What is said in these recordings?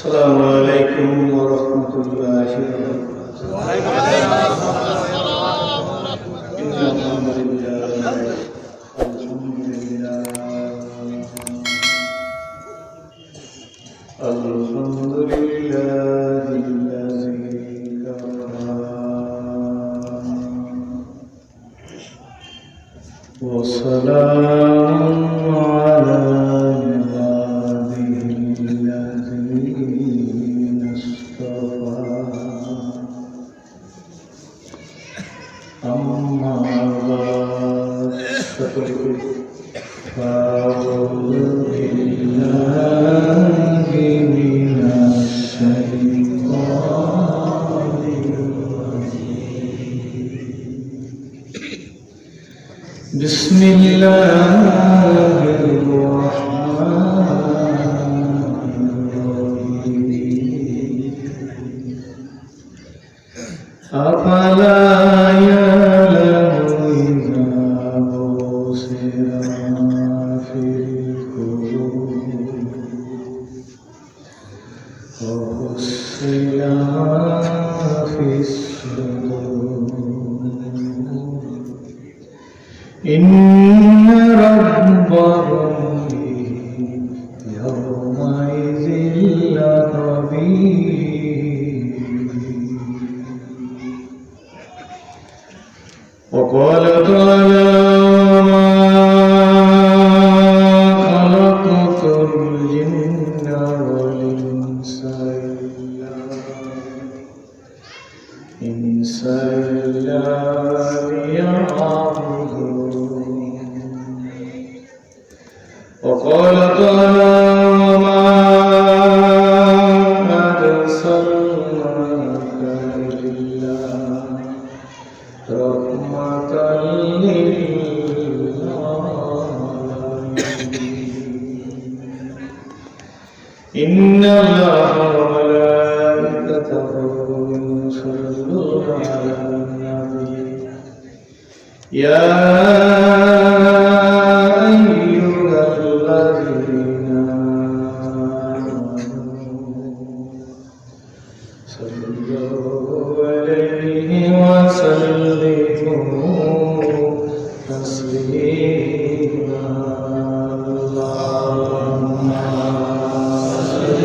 السلام عليكم ورحمة الله وبركاته. إن الحمد لله الحمد لله الذي كرم وسلام على أما بعد فأعوذ بالله من الشيطان الرجيم. بسم الله الرحمن الرحيم. أفلا إن ربهم يومئذ لخبير. وقال تعالى وما خلقت الجن والإنس إلا ليعبدون. وقال تعالى وما أرسلناك إلا رحمة للعالمين. إن الله وملائكته يصلون على النبي يا أيها الذين آمنوا صلوا عليه وسلموا تسليما. اللهم صل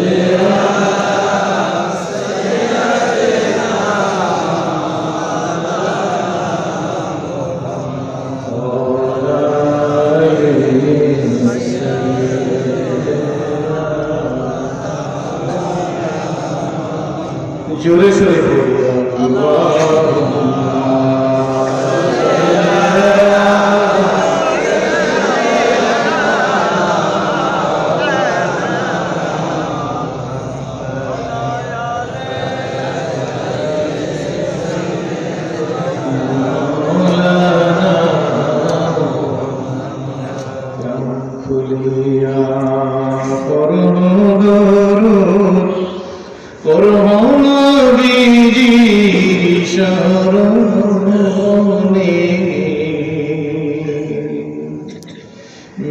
जोरे से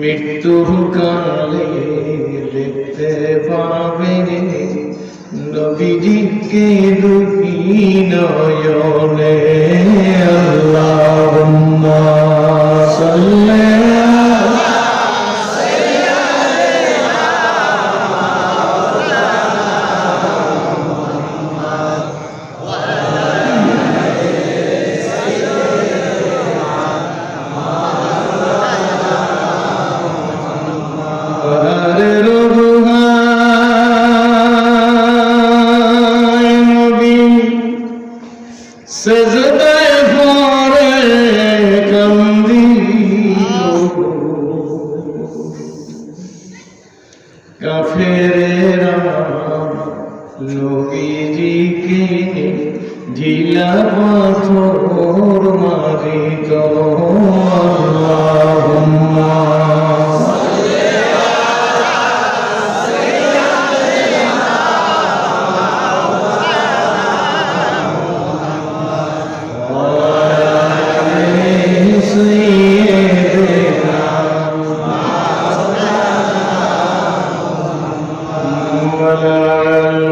মৃত্যুর কালে দেখতে পাবে নবীজিকে দুই নয়নে। আল্লাহুম্মা সাল্লি সেজদায় পড়ে কান্দি কাফেরেরা নবীজিকে ঢিলা পাথর মারিত। আল্লাহুম্মা ولا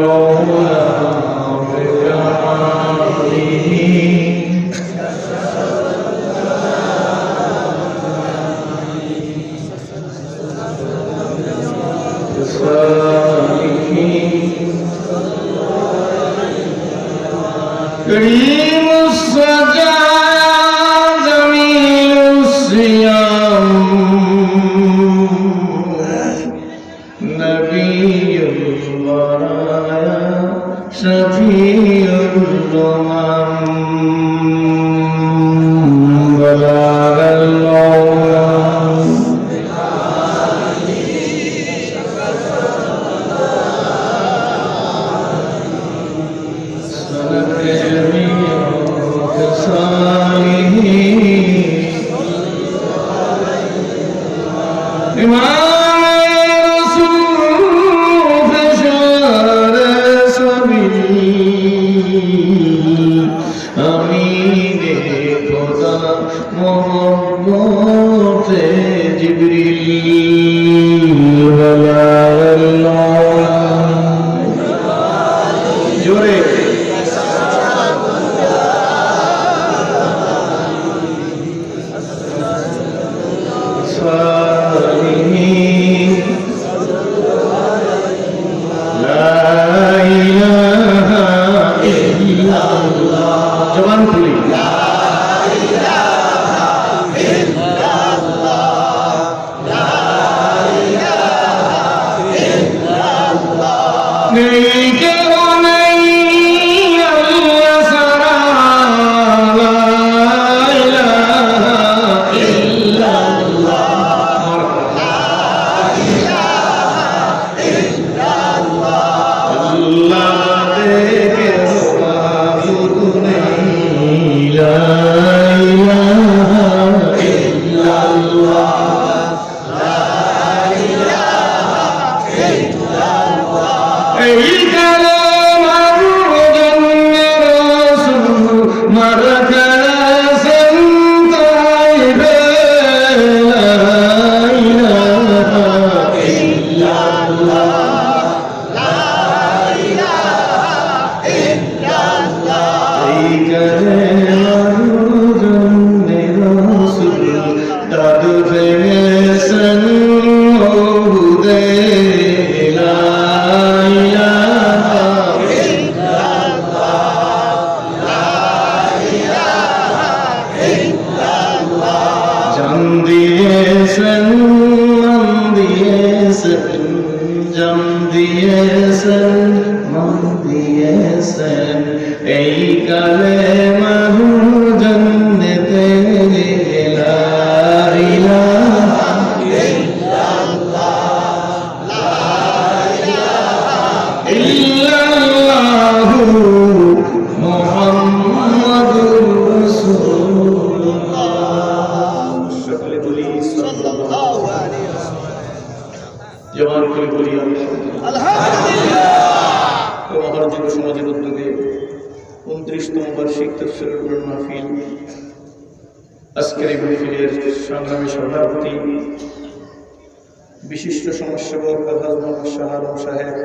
विशिष्ट समस्याबोध मोहम्मद शाह आलम साहेब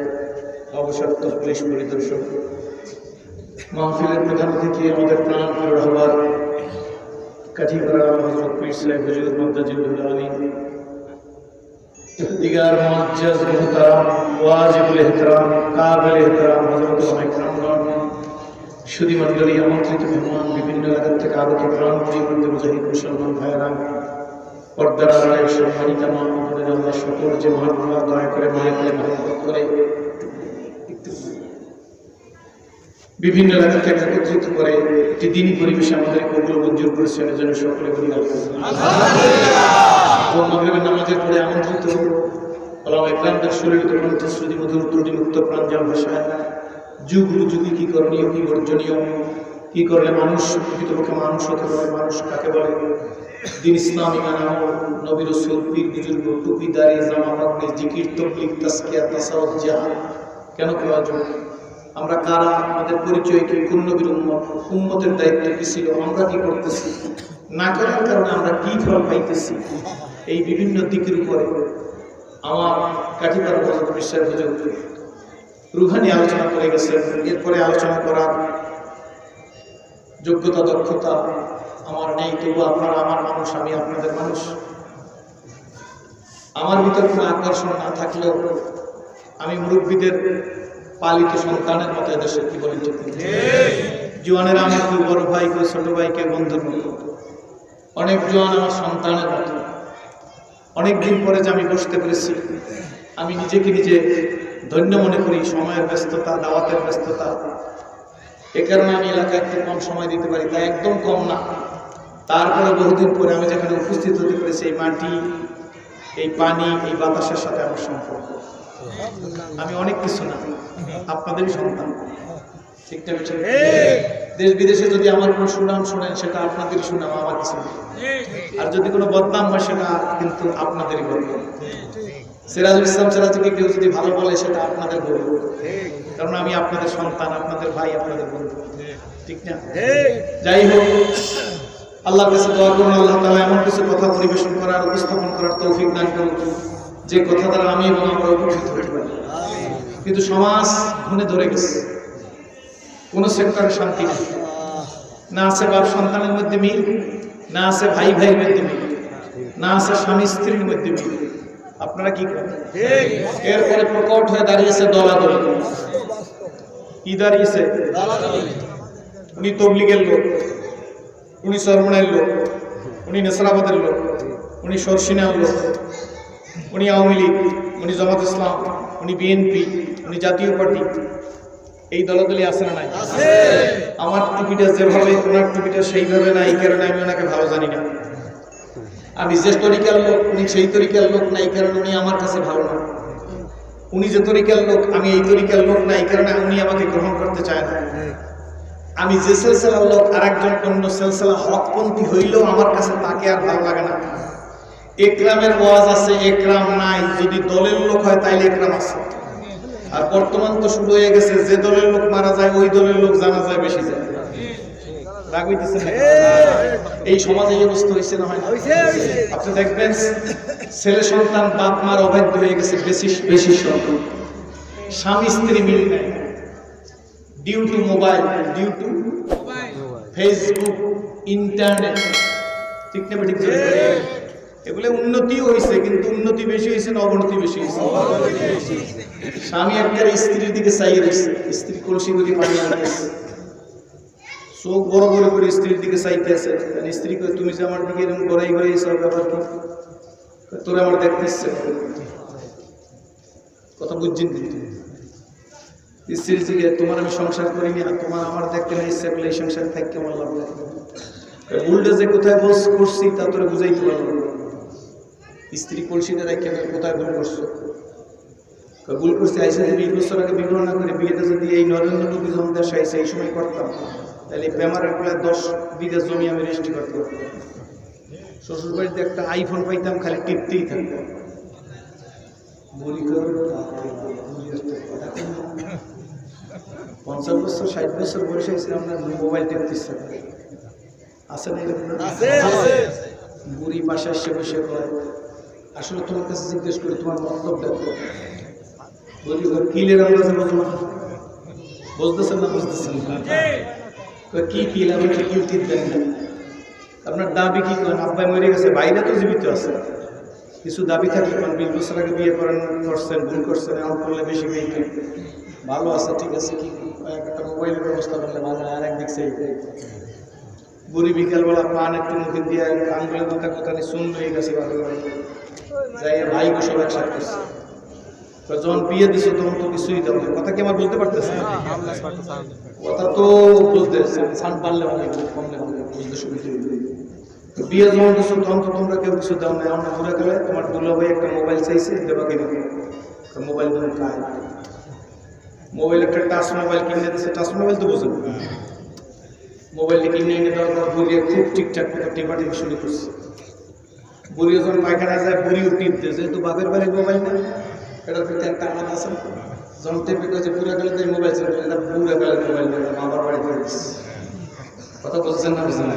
अवसरप्त पुलिस परिदर्शक महफिलेर प्रधान अतिथि आमादेर प्राणप्रिय रहबर काठीपाड़ा हजरत पीर साहेब हुजूर मद्दाजिलुल आली दिगार मुअज्जज मुहतरम वाजिबुल एहतराम काबिल एहतराम हजरत इकरामगण सुधी मंडली आमंत्रित मेहमान विभिन्न एलाका থেকে আগত প্রাণপ্রিয় মুজাহিদ মুসলমান ভাইয়েরা पर्दार आड़े सम्मानित मा বোনেরা আল্লাহ সকল যে মহান আল্লাহ দয়া করে মায়া করে মহব্বত করে বিভিন্ন এলাকা থেকে একত্রিত করে একটি দিনী পরিবেশে আমাদের কবুল মঞ্জুর করেছেন এজন্য সকলে বলি আলহামদুলিল্লাহ। মাগরিবের নামাজের পরে আমন্ত্রিত ওলামা ইকরামদের সুললিত গ্রন্থ শ্রুতি মধুর ত্রুটিমুক্ত প্রাঞ্জল ভাষায় যুগ যুগে কি করণীয় কি বর্জনীয় কি করলে মানুষ প্রকৃতপক্ষে মানুষ হতে পারে মানুষ কাকে বলে दिन इस्लामी माना नबी रसूल पीर बुजुर्ग टुपी दाढ़ी জামা পরনে জিকির তাবলীগ তাসকিয়া তাসাউফ জিহাদ কেন প্রয়োজন আমরা কারা আমাদের পরিচয় কি কোন নবীর উম্মতের দায়িত্ব কি ছিল আমরা কি করতেছি না করার কারণে আমরা কি ফল পাইতেছি এই বিভিন্ন দিকের উপরে আমার কাঠিপাড়া হযরত বিশ্বাস হুজুর রুহানি আলোচনা করে গেছেন। এরপরে আলোচনা করার যোগ্যতা দক্ষতা আমার নেই, তবু আপনারা আমার মানুষ, আমি আপনাদের মানুষ। আমার ভিতর কোনো আকর্ষণ না থাকলেও আমি মুরব্বীদের পালিত সন্তানের মতো এদেশে কি বলেন জোয়ানেরা আমার কেউ বড় ভাই কেউ ছোট ভাই কেউ বন্ধুর মতো, অনেক জোয়ান আমার সন্তানের মতো। অনেকদিন পরে যে আমি বসতে পেরেছি আমি নিজেকে নিজে ধন্য মনে করি। সময়ের ব্যস্ততা, দাওয়াতের ব্যস্ততা, এ কারণে আমি এলাকায় একটু কম সময় দিতে পারি, তাই একদম কম না। তারপরে বহুদিন পরে আমি যেখানে উপস্থিত হতে পেরেছি এই মাটি, এই পানি, এই বাতাসের সাথে আমার সম্পর্ক। আমি অনেক কিছু না, আপনাদেরই সন্তান। ঠিক না ঠিক? দেশ বিদেশে যদি আমার কোনো সুনাম শোনেন সেটা আপনাদের সুনাম, আমার কিছু না। আর যদি কোনো বদনাম হয় সেটা কিন্তু আপনাদেরই বদনাম। সিরাজুল ইসলাম সিরাজকে কেউ যদি ভালো বলে সেটা আপনাদের বলবো, কারণ আমি আপনাদের সন্তান, আপনাদের ভাই, আপনাদের বন্ধু, ঠিক না? যাই হোক, আল্লাহর কাছে দোয়া করুন আল্লাহ তাআলা এমন কিছু কথা পরিবেশন করার, উপস্থাপন করার তৌফিক দান করুন যে কথা দ্বারা আমি এবং আমরা উপকৃত হতে পারি। কিন্তু সমাজ ঘুণে ধরে গেছে, কোন সেক্টরে শান্তি নেই, না আছে বাপ সন্তানের মধ্যে মিল, না আছে ভাই ভাইয়ের মধ্যে মিল, না আছে স্বামী স্ত্রীর মধ্যে মিল। আপনারা কি করেন? এরপরে প্রকট হয়ে দাঁড়িয়েছে দলাদলি। কি দাঁড়িয়েছে? উনি তবলিগের লোক, উনি সরমনের লোক, উনি নেসরাবাদের লোক, উনি সরসিনার লোক, উনি আওয়ামী লীগ, উনি জামাত ইসলাম, উনি বিএনপি, উনি জাতীয় পার্টি। এই দলাদলি আছে না নাই? আমার টুপিটা যেভাবে ওনার টুপিটা সেইভাবে না, এই কারণে আমি ওনাকে ভালো জানি না। আমি যে তরিকার লোক উনি সেই তরিকার লোক না, এই কারণে উনি আমার কাছে ভালো না। উনি যে তরিকার লোক আমি এই তরিকার লোক না, এই কারণে উনি আমাকে গ্রহণ করতে চায় না। আমি যে সিলসিলার লোক আর একজন অন্য সিলসিলা হকপন্থী হইলেও আমার কাছে তাকে আর ভালো লাগে না। একরামের ওয়াজ আছে, একরাম নাই। যদি দলের লোক হয় তাইলে একরাম আছে। আর বর্তমান তো শুরু হয়ে গেছে, যে দলের লোক মারা যায় ওই দলের লোক জানা যায় বেশি যায়। রাগ হইতেছে না? এই সমাজে এই অবস্থা হয়েছে না? হয় না? আপনি দেখবেন ছেলে সন্তান বাপ মার অবাধ্য হয়ে গেছে, বেশি সন্তান, স্বামী স্ত্রী মিল নেই, due to mobile, due to Facebook, internet, ঠিক না? ঠিক। এগুলো উন্নতিও হয়েছে, কিন্তু উন্নতি বেশি হয়েছে না অবনতি বেশি হয়েছে? স্বামী একটা স্ত্রীর দিকে চাইয়ে দিচ্ছে, স্ত্রী কলসি যদি পানি আনতেছে, চোখ বড় বড় করে স্ত্রীর দিকে চাইতে আছে। স্ত্রী কয়, তুমি যে আমার দিকে এরকম গড়াই গড়াই সব ব্যাপার কি? তোরা আমার দেখতে ইচ্ছে করে। কথা বুঝছেন? কিন্তু স্ত্রীর দিকে, তোমার আমি সংসার করিনি, আর তোমার আমার দেখতে না ইচ্ছা করলে এই সংসার থাকতে আমার লাভ লাগে। উল্টে যে কোথায় বস করছি তা তোরা বুঝাইতে পারবো। স্ত্রী কলসিটা রেখে কোথায় ভুল করছো? ভুল করছি আইসা যে 20 বছর আগে বিবাহ না করে বিয়েটা যদি এই নরেন্দ্র মোদী যখন দেশে আইসা এই সময় করতাম, তাহলে প্রেমারের প্রায় 10 বিঘা জমি আমি রেজিস্ট্রি করতে পারতাম। শ্বশুর বাড়িতে একটা আইফোন পাইতাম, খালি টিপতেই থাকতাম। 50 বছর 60 বছর বয়সে ছিলাম না, মোবাইল টিপতেছে। আছে না এরকম? বুড়ি পাশে এসে বসে কয়, আসলে তোমার কাছে জিজ্ঞেস করি তোমার মন্তব্য বলি, কিলের আন্দাজে বুঝো না? বুঝতেছেন না? বুঝতেছেন কি কিল? আমি তো কিল টিপতেন না। আপনার দাবি কি করেন? আব্বাই মরে গেছে, বাইরে তো জীবিত আছে। কিছু দাবি থাকলে 20 বছর আগে বিয়ে করছেন, ভুল করছেন, এমন করলে বেশি মেয়ে ভালো আছে, ঠিক আছে, কি একটা মোবাইলের ব্যবস্থা করলে ভালো। আর একদিক সেই বুড়ি বিকালবেলা পান একটু মুখে দিয়ে আঙ্গুলের মাথা কোথায় শুন হয়ে গেছে, যাই ভাই সব একসাথে করছে। যখন বিয়ে দিছে তখন তো কিছুই দাও না। কথা কি আমার বলতে পারতেছে? কথা তো বুঝতেছে, সান পারলে অনেক কমলে বুঝতে সুবিধা। বিয়ে যখন দিছো তখন তো তোমরা কেউ কিছু দাও না। আমরা ঘুরে গেলে তোমার দুলা ভাই একটা মোবাইল চাইছে, দেবা কিনে মোবাইল ধরে খায়। মোবাইল একটা টাচ মোবাইল কিনে দিচ্ছে, টাচ মোবাইল তো বুঝেন। মোবাইলটা কিনে এনে দেওয়ার পর বুড়িয়ে খুব ঠিকঠাক করে টিপাটিপি শুরু করছে। বুড়ি যখন পায়খানায় যায়, বুড়িও টিপ দিয়ে, যেহেতু বাপের বাড়ির মোবাইল না, এটার ভিতরে একটা আঘাত আছে। যখন টিপে গেছে পুরা গেলে তো মোবাইল ছিল, এটা পুরা গেলে মোবাইল বাবার বাড়ি করে দিচ্ছে। কথা বলছেন না? বুঝলেন?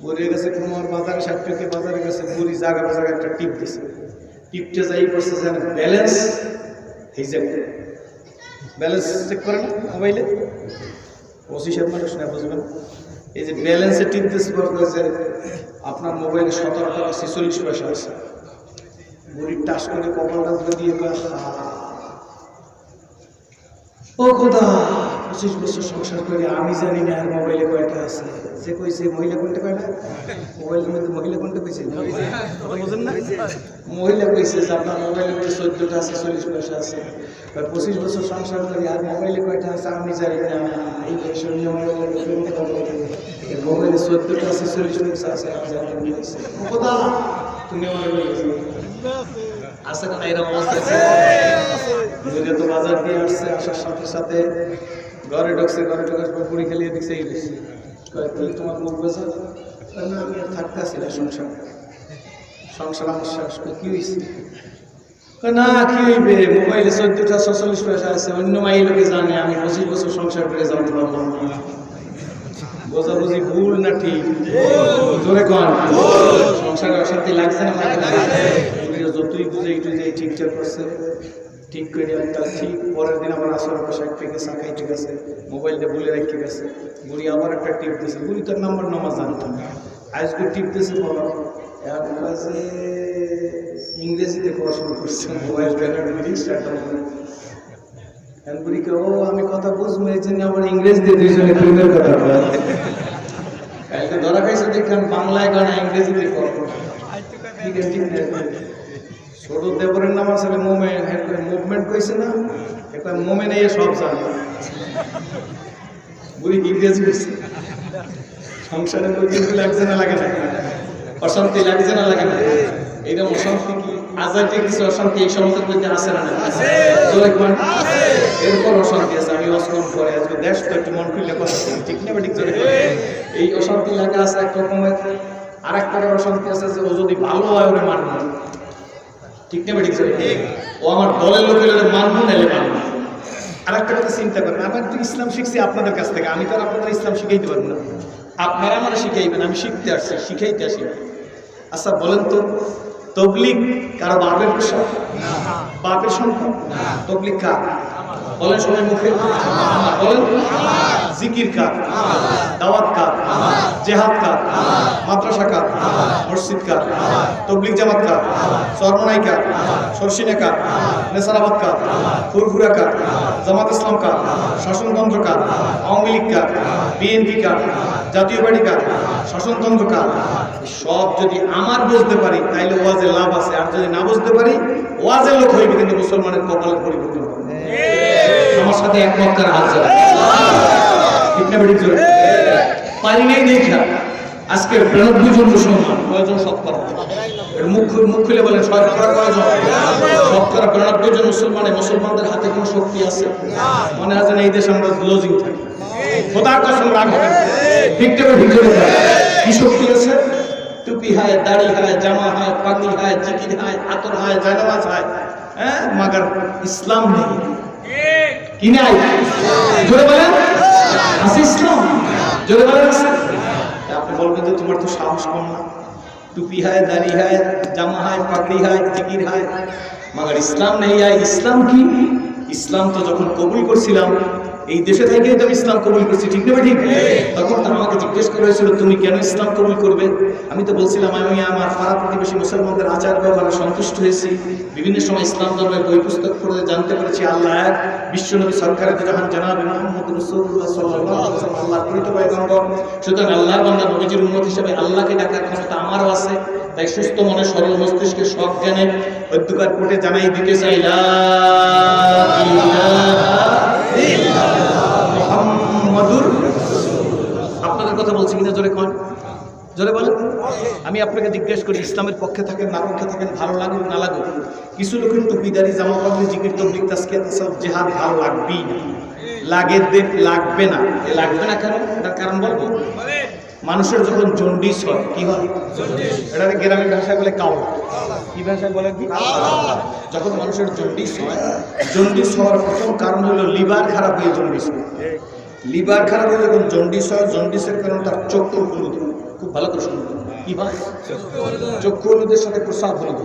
বুড়িয়ে গেছে তোমার বাজারে, 60 টাকা বাজারে গেছে, বুড়ি জায়গা বাজারে একটা টিপ দিছে। টিপটা যাই করছে যেন ব্যালেন্স হিসেবে, ব্যালেন্স চেক করে না মোবাইলে, 25 মানুষ না বুঝবেন। এই যে ব্যালেন্সে টিপ দিচ্ছে, আপনার মোবাইলে 17 টাকা 46 পয়সা আছে। বুড়ির টাস করে কপালটা ধরে দিয়ে ও খোদা, 25 বছর সংসার করে আমি জানি না আর মোবাইলে কয়টা আছে। যে কইছে মহিলা কোনটা কয় না, মোবাইলের মধ্যে মহিলা কোনটা কইছে বুঝেন না? মহিলা কইছে যে আপনার মোবাইলের মধ্যে 14টা আছে, 40 পয়সা আছে। 25 বছর সংসার করে আর মোবাইলে কয়টা আছে আমি জানি না। এই বিষয় নিয়ে মোবাইলে 14টা আছে, 40 পয়সা আছে আমি জানি না। খোদা তুমি আমার আছে না? এরকম অবস্থা আছে। তো বাজার দিয়ে আসছে, আসার সাথে সাথে ঘরে ঢুকছে, ঘরে ঢোকার পর পুরি খেলিয়ে দিচ্ছে এই বেশি তুই তোমার মুখ বোঝা না, আমি আর থাকতেছি না সংসার আমার শেষ। কি হয়েছে? না কি হইবে, মোবাইলে 14:46 পয়সা আছে, অন্য মাই লোকে জানে আমি 25 বছর সংসার করে জানতে পারলাম না। বোঝাবুঝি ভুল না ঠিক? জোরে কন। সংসারে অশান্তি লাগছে না? যতই বুঝে একটু যে ঠিকঠাক করছে, ঠিক করে তার ঠিক পরের দিন আমার আসর বসে এক থেকে চা খাইতে গেছে, মোবাইলটা বলে রেখে গেছে, বুড়ি আবার একটা টিপ দিয়েছে, বুড়ি তার নাম্বার নামাজ জানতাম না, আজকে টিপ দিয়েছে বলো ইংরেজিতে পড়াশোনা করছে, মোবাইল বুড়িকে ও আমি কথা বুঝবো এই জন্য আমার ইংরেজিতে দুইজনে প্রেমের কথা বলে কালকে ধরা খাইছে দেখলাম বাংলায় গানা ইংরেজিতে পড়ো। ঠিক আছে, ঠিক আছে। ছোট দেবরের নাম আসলে মুভমেন্ট কইছে না, একটা মোমেন্ট এই সব জানে। বুড়ি ইংরেজি কইছে, সংসারে কিন্তু লাগছে না লাগে না, অশান্তি লাগছে না লাগে না, এইরকম অশান্তি কি আজাদে কিছু অশান্তি এই সমাজের মধ্যে আছে না? এরপর অশান্তি আছে। আমি অস্কম করে আজকে দেশ তো একটু মন খুললে কথা ঠিক না, ঠিক জোরে এই অশান্তি লাগা আছে এক রকমের। আর একটা অশান্তি আছে যে ও যদি ভালো হয় ওরে মানব, ঠিক না ঠিক জোরে, ও আমার দলের লোকের মানব নাইলে মানব। আর একটা কথা চিন্তা করেন, আমার তো ইসলাম শিখছি আপনাদের কাছ থেকে, আমি তো আর আপনাদের ইসলাম শিখাইতে পারবো না, আপনারা আমার শিখাইবেন, আমি শিখতে আসছি, শিখাইতে আসি। আচ্ছা বলেন তো, তবলিগ কারো বাপের পোশাক? বাপের সন্তান? তবলিগ কার? বলেন সবাই মুখে বলেন। জিকির কার? দাওয়াত কার? জেহাদ কার? মাদ্রাসা কার? মসজিদ কার? তবলিগ জামাত কার? চরমনাই কার? সরসিনা কার? নেসারাবাদ কার? ফুরফুরা কার? জামাত ইসলাম কার? শাসনতন্ত্র কার? আওয়ামী লীগ কার? বিএনপি কার? জাতীয় পার্টি কার? শাসনতন্ত্র কার? সব যদি আমার বুঝতে পারি তাইলে ওয়াজে লাভ আছে, আর যদি না বুঝতে পারি ওয়াজের লোক হইবে কিন্তু মুসলমানের কপালের পরিবর্তন হবে। আমার সাথে একমত কার হাত জোড়া? ঠিক না বেটি জোরে? পারি নাই দেখা আজকে 92 জন মুসলমান, কয়জন শতকরা? মুখ খুলে বলেন শতকরা কয়জন? শতকরা 92 জন মুসলমানদের হাতে কোনো শক্তি আছে? মনে হয় যেন এই দেশে আমরা লজিং থাকি, খোদার কসম রাগ হবে। ঠিক না বেটি জোরে? কি শক্তি আছে? টুপি হয়, দাড়ি হয়, জামা হয়, পাগড়ি হয়, জিকির হয়, আতর হয়, জায়নামাজ হয়, হ্যাঁ, মাগার ইসলাম নেই। কি নাই? জোরে বলেন আছে ইসলাম? জোরে বলেন আছে? আপনি বলবেন যে তোমার তো সাহস কম না, টুপি হয়, দাড়ি হয়, জামা হয়, পাগড়ি হয়, জিকির হয়, মাগার ইসলাম নেই। ইসলাম কি? ইসলাম তো যখন কবুল করছিলাম এই দেশে থেকে তো ইসলাম কবুল করছি, ঠিক না ঠিক? তখন তো আমাকে জিজ্ঞেস করা হয়েছিল তুমি কেন ইসলাম কবুল করবে? আমি তো বলছিলাম আমি আমার পাড়া প্রতিবেশী মুসলমানদের আচার ব্যবহারে সন্তুষ্ট হয়েছি, বিভিন্ন সময় ইসলাম ধর্মের বই পুস্তক পড়ে জানতে পেরেছি আল্লাহ এক, বিশ্বনবী সরকারের জাহান জানাবে মুহাম্মদ রাসূলুল্লাহ সাল্লাল্লাহু আলাইহি ওয়াসাল্লাম আল্লাহর প্রেরিত পয়গম্বর। সুতরাং আল্লাহর বান্দা নবীজির উম্মত হিসেবে আল্লাহকে ডাকার ক্ষমতা আমারও আছে। তাই সুস্থ মনে সরল মস্তিষ্কে সব জ্ঞানে অধ্যকার কোটে জানাই দিতে চাই লা ইলাহা ইল্লাল্লাহ মুহাম্মাদুর রাসূলুল্লাহ। আপনাদের কথা বলছি কিনা জোরে কোন? জোরে বলেন। আমি আপনাকে জিজ্ঞেস করি ইসলামের পক্ষে থাকেন না পক্ষে থাকেন, ভালো লাগুক না লাগুক, কিছু লোকের টুপিদারি জামা পাগড়ি জিকির তবলিগ তাসকিয়া তাসাউফ জিহাদ ভালো লাগবেই না, লাগবে না। লাগবে না কেন? তার কারণ বলবো। মানুষের যখন জন্ডিস হয় কি হয়? এটাকে গ্রামের ভাষায় বলে কাওলা। কি ভাষায় বলে? কি কাওলা। যখন মানুষের জন্ডিস হয়, জন্ডিস হওয়ার প্রথম কারণ হলো লিভার খারাপ হয়ে জন্ডিস হয়। লিভার খারাপ হলে যখন জন্ডিস হয়, জন্ডিসের কারণে তার চক্ষু হলুদ। খুব ভালো করে শুনুন, কি হয়? চক্ষু হলুদের সাথে প্রস্রাব হলুদ,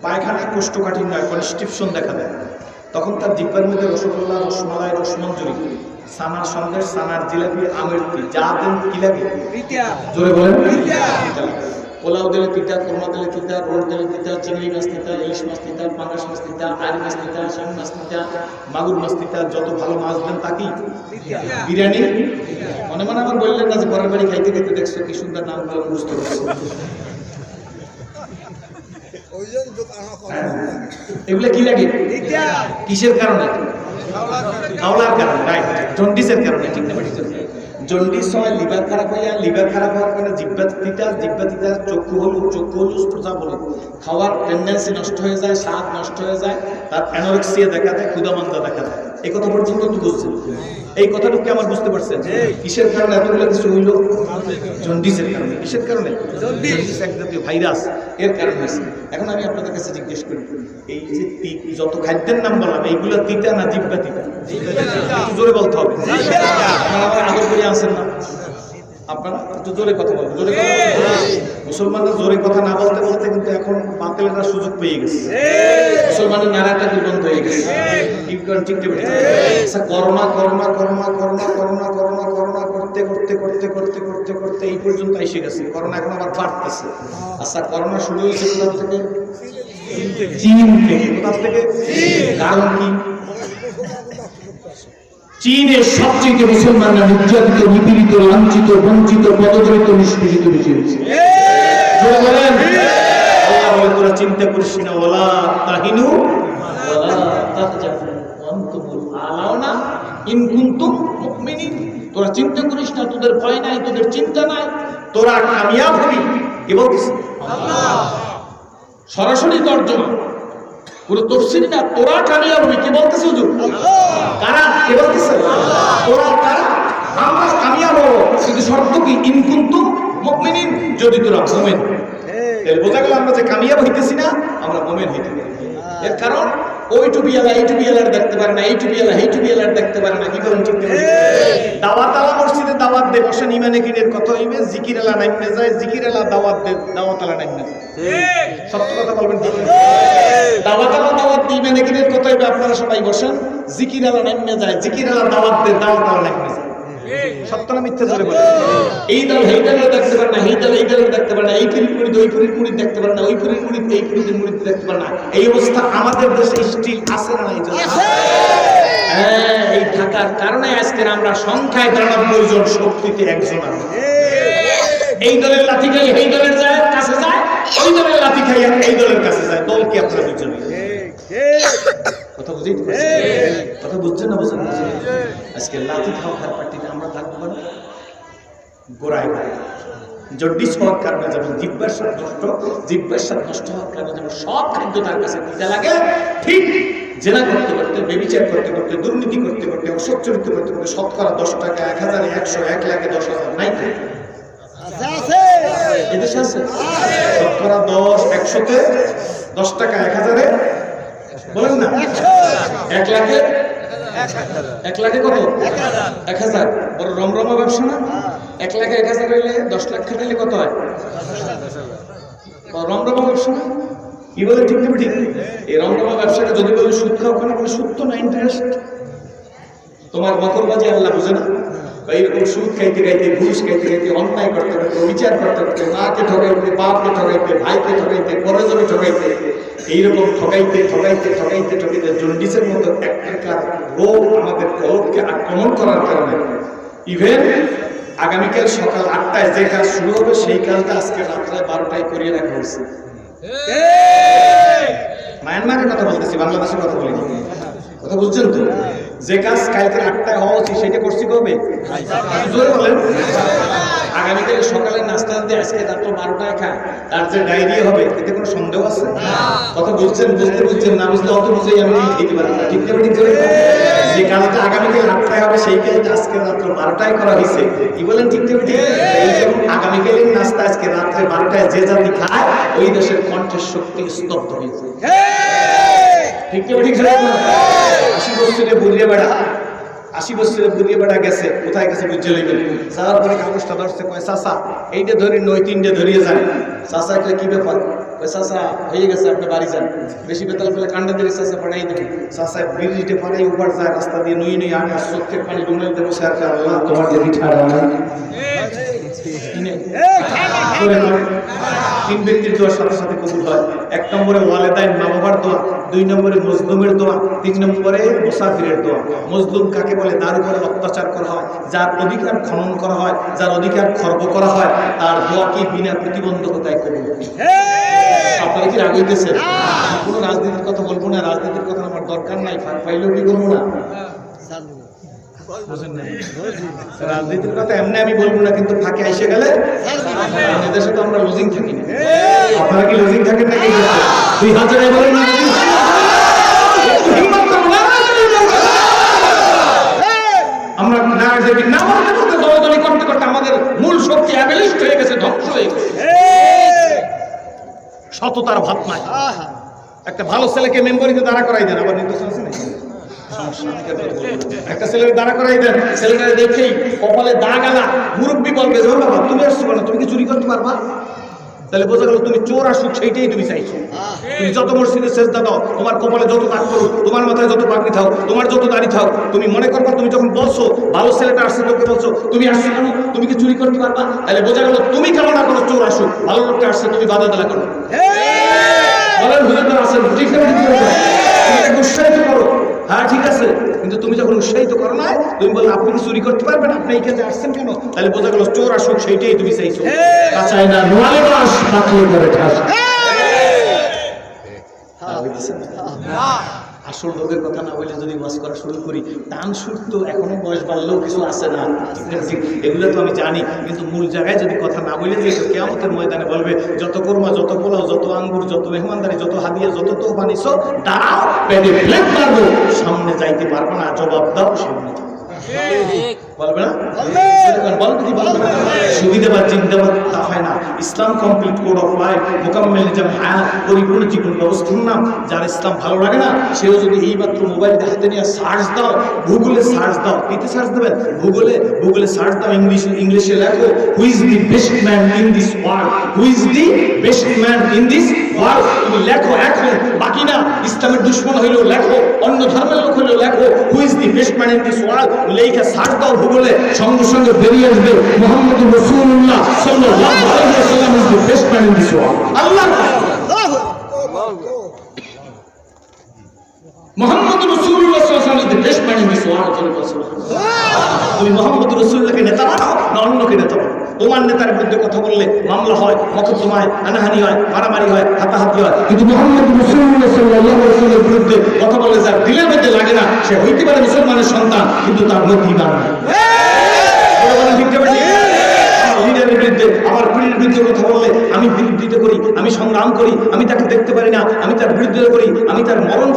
পায়খানায় কোষ্ঠকাঠিন্য হয়, কনস্টিপশন দেখা দেয়। তখন তার জিহ্বার মধ্যে রসগোল্লা, রসমালাই, রসমঞ্জরি, সানার সন্দেশ, সানার জিলাপি, আমের যা দেন কি লাগে? জোরে বলেন। পোলাও দিলে তিতা, কোরমা দিলে তিতা, রোল দিলে তিতা, চিংড়ি মাছ তিতা, ইলিশ মাছ তিতা, পাঙ্গাস মাছ তিতা, আড়ি মাছ তিতা, শিং মাছ তিতা, মাগুর মাছ তিতা, যত ভালো মাছ দেন তাকেই বিরিয়ানি। মনে মনে আমার বললেন না যে ঘরের বাড়ি খাইতে খাইতে দেখছো কি সুন্দর নাম গুলো মুখস্থ করছো। এগুলো কি লাগে? কিসের কারণে? খাওয়ার কারণে, রাইট, জন্ডিসের কারণে, ঠিক না? জন্ডিস হয় লিভার খারাপ হইয়া, লিভার খারাপ হওয়ার কারণে জিহ্বা তিতা, চক্ষু হলুদ, প্রস্রাব হলুদ, খাওয়ার টেন্ডেন্সি নষ্ট হয়ে যায়, স্বাদ নষ্ট হয়ে যায়, তার অ্যানোরেক্সিয়া দেখা দেয়, ক্ষুধামন্দা দেখা দেয়। এই কথা পর্যন্ত তো বুঝছেন, এই কথাটুকু কি আমার বুঝতে পারছেন? কিসের কারণে এতগুলো কিছু হইল? জন্ডিসের কারণে। কিসের কারণে? জন্ডিস এক জাতীয় ভাইরাস, এর কারণে হয়েছে। এখন আমি আপনাদের কাছে জিজ্ঞেস করি, এই যে যত খাদ্যের নাম বললাম এইগুলো তিতা না জিব্বা তিতা? একটু জোরে বলতে হবে। আপনারা আমার আদর করে আনছেন না? আপনারা একটু জোরে কথা বলবেন, জোরে কথা বলবেন। মুসলমানরা জোরে কথা না বলতে বলতে কিন্তু এখন বাতিলেরা সুযোগ পেয়ে গেছে, মুসলমানের নারাটা দুর্বন্ধ হয়ে গেছে। Corona corona corona corona corona corona corona করতে করতে করতে করতে করতে করতে এই পর্যন্ত এসে গেছে। করোনা এখন আবার বাড়তেছে। আচ্ছা, করোনা শুরু হয়েছে কোথা থেকে? চীন থেকে। কোথা থেকে? কারণ কি? চীনের সবচেয়ে মুসলমানরা নির্যাতিত, নিপীড়িত, লাঞ্ছিত, বঞ্চিত, পদদলিত, নিষ্পীড়িত বেশি হয়েছে। আল্লাহ বলে, তোরা চিন্তা করিস না, ওয়ালা তাহিনু ওয়ালা তাহজানু ওয়া আনতুমুল আ'লাউনা ইন কুনতুম মুমিনিন। তোরা চিন্তা করিস না, তোদের ভয় নাই, তোদের চিন্তা নাই, তোরা কামিয়াব হবি। কে বলছে? আল্লাহ। সরাসরি তর্জমা, পুরো তাফসীর না, তোরা কামিয়াব হবি। কে বলতেছে? হুজুর। কারা? কে বলতেছে? তোরা কারা? আমরা কামিয়াব হব, কিন্তু শর্ত কি? ইন কুনতুম মুমিনিন, যদি তোরা মুমিন। তাহলে বোঝা গেল আমরা যে কামিয়াব হইতেছি না, আমরা মুমিন হইতে পারি। এর কারণ ওই টুপিওয়ালা এই টুপিওয়ালার দেখতে পারে না, এই টুপিওয়ালা এই টুপিওয়ালার দেখতে পারে না। কি বলেন? ঠিক না? দাওয়াতওয়ালা মসজিদে দাওয়াত দে বসেন, ইমানে কিনের কত হইবে, জিকিরালা নাইমে যায়, জিকিরালা দাওয়াত দে, দাওয়াতওয়ালা নাইমে যায়। সত্য কথা বলবেন ঠিক? দাওয়াতওয়ালা দাওয়াত দি, ইমানে কিনের কত হইবে, আপনারা সবাই বসেন, জিকিরালা নাইমে যায়, জিকিরালা দাওয়াত দে, দাওয়াতওয়ালা নাইমে যায়। সত্য না মিথ্যা ধরে বলে? এই দল এই দলের দেখতে পারে না, এই দল এই দলের দেখতে পারে না, এই পুরীর মুড়িদ ওই পুরীর মুড়িদ দেখতে পারে না, ওই পুরীর মুড়িদ এই পুরীর মুড়িদ দেখতে পারে না। এই অবস্থা আমাদের দেশে স্টিল আছে না? হ্যাঁ, এই থাকার কারণে আজকে আমরা সংখ্যায় 93 জন, শক্তিতে 1 জন আছে। এই দলের লাঠি খাই এই দলের যায় কাছে যায়, ওই দলের লাঠি খাই এই দলের কাছে যায়। দল কি আপনারা বুঝছেন? কথা বুঝেই কথা বুঝছেন না? বুঝছেন? আজকে লাঠি খাওয়া পার্টিতে আমরা থাকবো না, গোড়ায় জন্ডিস হওয়ার কারণে যেমন জিহ্বার স্বাদ নষ্ট, জিহ্বার স্বাদ নষ্ট হওয়ার কারণে যেমন সব খাদ্য তার কাছে দিতে লাগে, ঠিক জেনা করতে করতে, ব্যভিচার করতে করতে, দুর্নীতি করতে করতে, অসৎ চরিত্র করতে করতে, শতকরা 10 টাকা, 1000, 100, 1 লাখে 10,000 নাই তো? এদেশে আছে শতকরা 10, 100-তে 10 টাকা, 1000-এ বলেন না, 1 লাখে 1 লাখে কত? 1000। বড় রমরমা ব্যবসা না? 1 লাখে 1000 হইলে 10 লাখ খাটাইলে কত হয়? রমরমা ব্যবসা না? কি বলে? ঠিক না? ঠিক। এই রমরমা ব্যবসাকে যদি বলে সুদ খাও কেন, বলে সুদ তো না, ইন্টারেস্ট। তোমার মকরবাজি আল্লাহ বুঝে না? এইরকম সুদ খাইতে খাইতে, ঘুষ খাইতে খাইতে, অন্যায় করতে করতে, বিচার করতে করতে, মাকে ঠকাইতে, বাপকে ঠকাইতে, ভাইকে ঠকাইতে, পরজনে ঠকাইতে, এইরকম ঠকাইতে ঠকাইতে ঠকাইতে ঠকাইতে জন্ডিসের মতো একটা রোগ আমাদের কলবকে আক্রমণ করার কারণে ইভেন আগামীকাল সকাল 8টায় যে কাজ শুরু হবে, সেই কাজটা আজকে রাত্রে 12টায় করিয়ে রাখা হয়েছে। মায়ানমারের কথা বলতেছি, বাংলাদেশের কথা বলিনি। কথা বুঝছেন তো? যে কাজ কালকে 8টায় হওয়া উচিত সেটা করছি কবে? জোরে বলেন। আগামীকাল সকালে নাস্তা দিয়ে আজকে রাত্র 12টায় খায়, তার যে ডায়রিয়া হবে এতে কোনো সন্দেহ আছে? কথা বুঝছেন? বুঝছেন না? বুঝলে অত বুঝেই আমি খেতে পারি না। ঠিক না? ঠিক করে যে কাজটা আগামীকাল 8টায় হবে সেই কাজটা আজকে রাত্র 12টায় করা হয়েছে। কি বলেন? ঠিক না? ঠিক। আগামীকালের নাস্তা আজকে রাত্রে 12টায় যে জাতি খায়, ওই দেশের কণ্ঠের শক্তি স্তব্ধ হয়েছে। ঠিক না? ঠিক। 80 বছরে বুড়িয়ে বেড়া, 80 বছরে বুড়িয়ে বেড়া গেছে, কোথায় গেছে বুঝে লইবেন। যাওয়ার পরে কাগজটা ধরছে, কয় চাচা এইটা ধরি নয়, 3টে ধরিয়ে যান। চাচা কয় কি ব্যাপার? কয় চাচা হয়ে গেছে, আপনি বাড়ি যান। বেশি বেতাল পেলে কান্ডা দিলে চাচা পাঠাই দেবেন। চাচা বিড়িতে পাড়াই উপর যায়, রাস্তা দিয়ে নুই নুই আর চোখের পানি ডুমে দেবো। স্যার আল্লাহ তোমার যে রিঠাড়া নাই। 3 ব্যক্তির দোয়ার সাথে সাথে কবুল হয়। 1 নম্বরে ওয়ালেদাইন, মা বাবার দোয়া। 2 নম্বরে মজলুমের দোয়া। 3 নম্বরে মুসাফিরের দোয়া। মজলুম কাকে বলে? তার উপরে অত্যাচার করা হয়, যার অধিকার খনন করা হয়, যার অধিকার খর্ব করা হয়, তার দোয়া কি বিনা প্রতিবন্ধকতায় কবুল। আপনারা কি রাগ হইতেছেন? কোনো রাজনীতির কথা বলবো না, রাজনীতির কথা আমার দরকার নাই, ফাঁক পাইলেও কি করবো না? রাজনীতির কথা এমনি আমি বলবো না, কিন্তু ফাঁকে এসে গেলে এদেশে তো আমরা লজিং থাকি না। আপনারা কি লজিং থাকেন নাকি? 2000 বলেন না? তার ভাত নাই। একটা ভালো ছেলেকে মেম্বরিতে দাঁড়া করাই দেন, আবার নির্দেশন আছে নাকি? একটা ছেলেকে দাঁড়া করাই দেন, ছেলেটা দেখেই কপালে দাগ আলা, মুরব্বী বলবে যে বাবা তুমি আসছো কেন, তুমি কি চুরি করতে পারবা? তাহলে বোঝা গেল তুমি চোর আসুক সেইটাই তুমি চাইছো। তুমি যত মসজিদে সেজদা দাও, তোমার কপালে যত দাগ করুক, তোমার মাথায় যত পাগড়ি থাক, তোমার যত দাড়ি থাক, তুমি মনে করবা তুমি যখন বলছো ভালো ছেলেটা আসছে তোকে বলছো তুমি আসছো কেন, তুমি কি চুরি করতে পারবা? তাহলে বোঝা গেল তুমি কামনা করো চোর আসুক, ভালো লোকটা আসছে তুমি বাধা দেলা করো। বলেন হুজুররা আছেন ঠিক আছে, তুমি উৎসাহিত করো, হ্যাঁ ঠিক আছে, কিন্তু তুমি যখন উৎসাহিত করো না, তুমি বলো আপনি কি চুরি করতে পারবেন, আপনি এই কাজে আসছেন কেন, তাহলে বোঝা গেল চোর আসুক সেইটাই তুমি চাইছো। চাই না নোয়ালে বাস থাকলে করে ঠাস। আসল রোগের কথা না বলে যদি ওয়াজ করা শুরু করি, টান সুর তো এখনো বয়স বাড়লেও কিছু আছে না, ঠিক এগুলো তো আমি জানি, কিন্তু মূল জায়গায় যদি কথা না বলে যে কিয়ামতের ময়দানে বলবে যত কোরমা, যত পোলাও, যত আঙ্গুর, যত মেহমানদারি, যত হাদিয়া, যত তোফা নিছো, দাঁড়াও পেটে প্লেট মারবো, সামনে যাইতে পারবো না, জবাব দাও সামনে যাও। বলবে না? সুবিধাবাদ চিন্তাবাদ তা হয় না। ইসলাম কমপ্লিট কোড অফ লাইফ, মোকাম্মেল নিজাম হায়াত, পরিপূর্ণ জীবন ব্যবস্থার নাম। যার ইসলাম ভালো লাগে না, সেও যদি এইমাত্র মোবাইল হাতে নিয়ে সার্চ দাও, গুগলে সার্চ দাও, কিতে সার্চ দেবেন? গুগলে সার্চ দাও, ইংলিশে লেখো who is the best man in this world, who is the best man in this world. তুমি লেখো এখন, বাকি না ইসলামের দুশ্মন হইলেও লেখো, অন্য ধর্মের লোক হইলেও লেখো who is the best man in this world, লেখা সার্চ দাও গুগলে, সঙ্গে সঙ্গে বেরিয়ে আসবে মুহাম্মদ রাসূলুল্লাহ সাল্লাল্লাহু আলাইহি ওয়াসাল্লাম is the best man in this world. আল্লাহ মুহাম্মদ রাসূলুল্লাহ সাল্লাল্লাহু আলাইহি ওয়াসাল্লাম is the best man in this world. তুমি মুহাম্মদ রাসূলুল্লাহকে নেতা বানাও না অন্যকে নেতা বানাও? তোমার নেতার বিরুদ্ধে কথা বললে মামলা হয়, মকদ্দমায় হানাহানি হয়, মারামারি হয়, হাতাহাতি হয়, কিন্তু মুহাম্মদ রাসূলুল্লাহ সাল্লাল্লাহু আলাইহি ওয়াসাল্লামের বিরুদ্ধে কথা বললে যার দিলের মধ্যে লাগে না, সে হইতে পারে মুসলমানের সন্তান, কিন্তু তার মধ্যে ঈমান নাই। লিডারের বিরুদ্ধে, আমার পীরের বিরুদ্ধে কথা বললে আমি বিরোধিতা করি, আমি সংগ্রাম করি, আমি তাকে দেখতে পারি না, আমি তার বিরুদ্ধে করি, আমি তার মরণ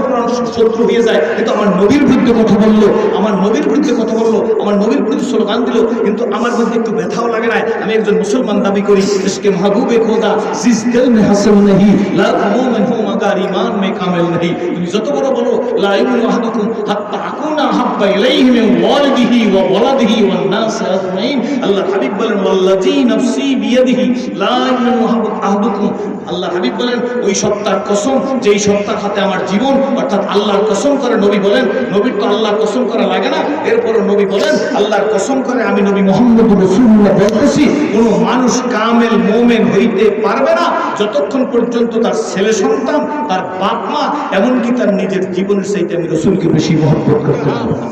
শত্রু হয়ে যায়। কিন্তু আমার নবীর বিরুদ্ধে কথা বললো, আমার নবীর বিরুদ্ধে কথা বললো, আমার নবীর বিরুদ্ধে স্লোগান দিল, কিন্তু আমার মধ্যে একটু ব্যথাও লাগে না, আমি একজন মুসলমান দাবি করি। ইসকে মাহবুবে খোদা জিস দিল মে হাসন নেহি লা মুমিন হু মাগার ঈমান মে কামেল নেহি। তুমি যত বড় বলো লা ইউমিনু আহাদুকুম হাত্তা আকুনা হাব্বা ইলাইহি মিন ওয়ালিদিহি ওয়া ওয়ালাদিহি ওয়ান নাস আজমাইন। আল্লাহ হাবিব বলেন ওয়াল্লাযী নাফসি বিয়াদিহি লা ইউমিনু আহাদুকুম, আল্লাহ হাবিব বলেন ওই সত্তার কসম যেই সত্তার হাতে আমার জীবন, অর্থাৎ আল্লাহর কসম করে নবী বলেন, নবীর তো আল্লাহর কসম করা লাগে না, এরপরও নবী বলেন আল্লাহর কসম করে আমি নবী মুহাম্মদ রাসূলুল্লাহ বলতেছি, কোন মানুষ কামেল মুমিন হইতে পারবে না যতক্ষণ পর্যন্ত তার ছেলে সন্তান, তার বাপ মা, এমনকি তার নিজের জীবনের চাইতে আমি রাসূলকে বেশি মহব্বত করতে পারবো না।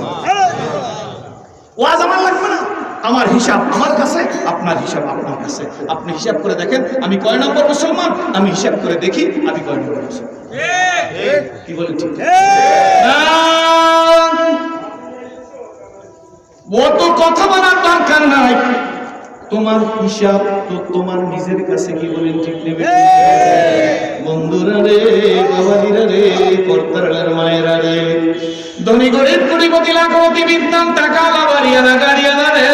ওয়াজ আমার লাগবে না, আমার হিসাব আমার কাছে, আপনার হিসাব আপনার কাছে। আপনি হিসাব করে দেখেন আমি কয় নম্বর মুসলমান, আমি হিসাব করে দেখি আমি কয় নম্বর মুসলমান। কি বলেন? ঠিক অত কথা বলার দরকার নাই, তোমার হিসাব তো তোমার নিজের কাছে। কি বলেন? ঠিক নেবে? বন্ধুরা রে, বাবাজিরা রে, কর্তার মায়েরা রে, ধনী গরিব কোটিপতি লাখপতি বিদ্যান টাকা বাড়িয়ানা গাড়িয়ানা রে,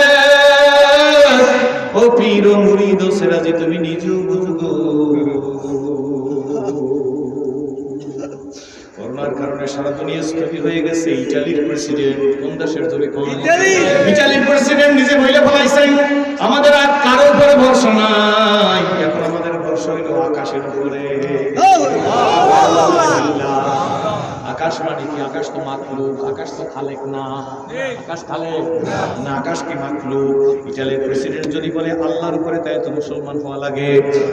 ও পীর ও মুরিদ ও সেরাজি তুমি নিজেও বুঝগো। করোনার কারণে সারা দুনিয়া স্থগিত হয়ে গেছে। ইটালির প্রেসিডেন্ট, কোন দেশের ধরে কোন ইটালির প্রেসিডেন্ট নিজে বইলে ফলাইছেন আমাদের আর কারো উপরে ভরসা নাই, এখন আমাদের ভরসা হইল আকাশের উপরে। আকাশ মানে কি? আকাশ তো মাখলুক, আকাশ তো খালেক না। আকাশ খালেক না, আকাশ কি মাখলুক? ইটালির প্রেসিডেন্ট যদি বলে আল্লাহর উপরে, তাই তো মুসলমান হওয়া লাগে।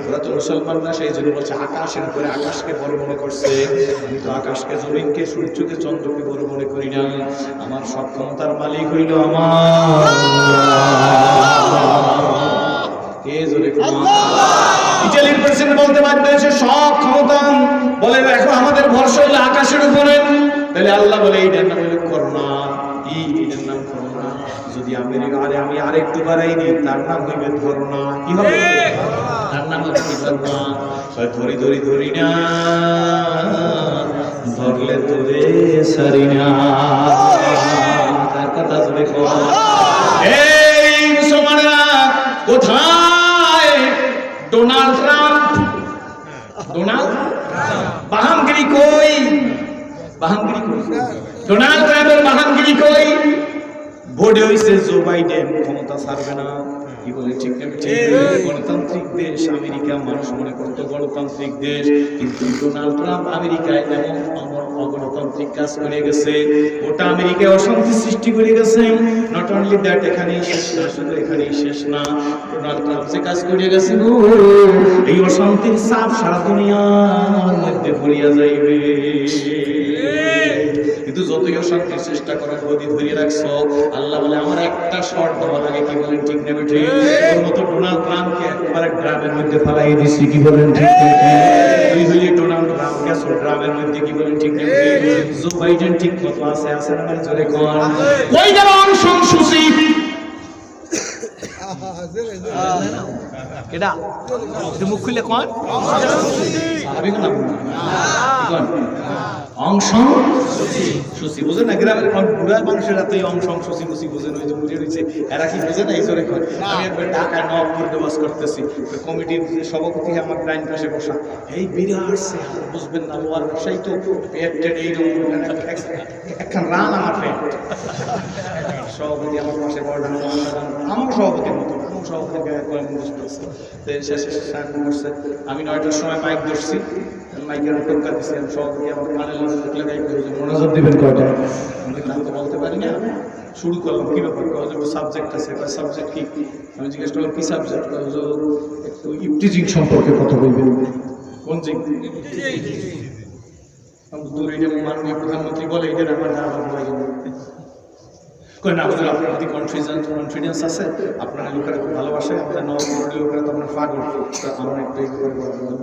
ওরা তো মুসলমান না, সেই জন্য বলছে আকাশের উপরে। আকাশকে বড় মনে করছে। আমি তো আকাশকে, জমিনকে, সূর্যকে, চন্দ্রকে বড় মনে করি না। আমার সক্ষমতার মালিক হইল আমার কে? জোরে ইটালির প্রেসিডেন্ট বলতে বাধ্য হয়েছে সব ক্ষমতা, বলে এখন আমাদের ভরসা হইলো আকাশের উপরে। তাহলে আল্লাহ বলে এইটার নাম হইল করোনা। এইটার নাম করোনা। যদি আমি আরেকটু বাড়াই দিই, তার নাম হইবে ধরনা। কি হবে? তার নাম হচ্ছে কি? ধরনা। ধরি ধরি ধরি না, ধরলে তোরে সারি না। তার কথা জোরে কর। এই মুসলমানেরা, কোথায় ডোনাল্ড ট্রাম্প? ডোনাল্ড কই? বাহাঙ্গিরি কই? ডোনাল্ড ট্রাম্পের বাহাঙ্গিরি কই? ভোটে হইছে জো বাইডেন ক্ষমতা ছাড়বে না। কি বলে ঠিক না? গণতান্ত্রিক দেশ আমেরিকা, মানুষ মনে করতো গণতান্ত্রিক দেশ, কিন্তু ডোনাল্ড ট্রাম্প আমেরিকায় এমন অগণতান্ত্রিক কাজ করে গেছে, ওটা আমেরিকায় অশান্তি সৃষ্টি করে গেছে। নট অনলি দ্যাট, এখানেই শেষ না, শুধু এখানেই শেষ না, ডোনাল্ড ট্রাম্প যে কাজ করে গেছে এই অশান্তির চাপ সারা দুনিয়ার মধ্যে ভরিয়া যাইবে। কিন্তু যতই অশান্তির চেষ্টা করার গদি ধরিয়ে রাখছো, আল্লাহ বলে আমার একটা শর্ট দেওয়া লাগে। কি বলেন ঠিক না? ঠিক। ওর মতো ডোনাল্ড ট্রাম্পকে একবারে ড্রামের মধ্যে ফেলাই দিছি। কি বলেন ঠিক না? তুই হইলে ডোনাল্ড ট্রাম্পকে ড্রামের মধ্যে। কি বলেন ঠিক না? জো বাইডেন ঠিক মতো আছে, আছে না? জোরে কোন ওই গেল অং সান সু চি। কেডা তুই মুখ খুলে কোন সাহাবী কোন কোন অং সান সুচি বুঝেন না? গ্রামের বুড়া মানুষেরা তো অং সান সুচি বুঝি বুঝেন, ওই যে বুড়ি রয়েছে এরা কি বুঝে না? এই জোরে কোন। আমি একবার ঢাকায় নবপুর বাস করতেছি, কমিটির সভাপতি আমার ডাইন পাশে বসা, এই বিরাট সে বুঝবেন না, লোয়ার বসাই তো পেট টেট এইরকম একখান রান আমার পেট। সভাপতি আমার পাশে বড় আমার সভাপতির মতো, আমার সভাপতির গায়ে করে বুঝতেছে। শেষে আমি 9টার সময় মাইক ধরছি, মাইকের টোকা দিচ্ছি, আমি সভাপতি আমার কানে লাগাই মনোযোগ দিবেন কয়টা? আমি তো বলতে পারি না। শুরু করলাম, কি ব্যাপার? সাবজেক্ট আছে। সাবজেক্ট কি? আমি জিজ্ঞেস করলাম কি সাবজেক্ট? একটু ইফটিজিং সম্পর্কে কথা বলবেন। কোন জিং? দূরে মাননীয় প্রধানমন্ত্রী বলে এটা আমার ধারণা কই না হুজুর, আপনার প্রতি কনফিডেন্স আছে, আপনার লোকেরা খুব ভালোবাসে, আমাদের নবপুরের লোকেরা তো আপনার পাগল। আমরা একটু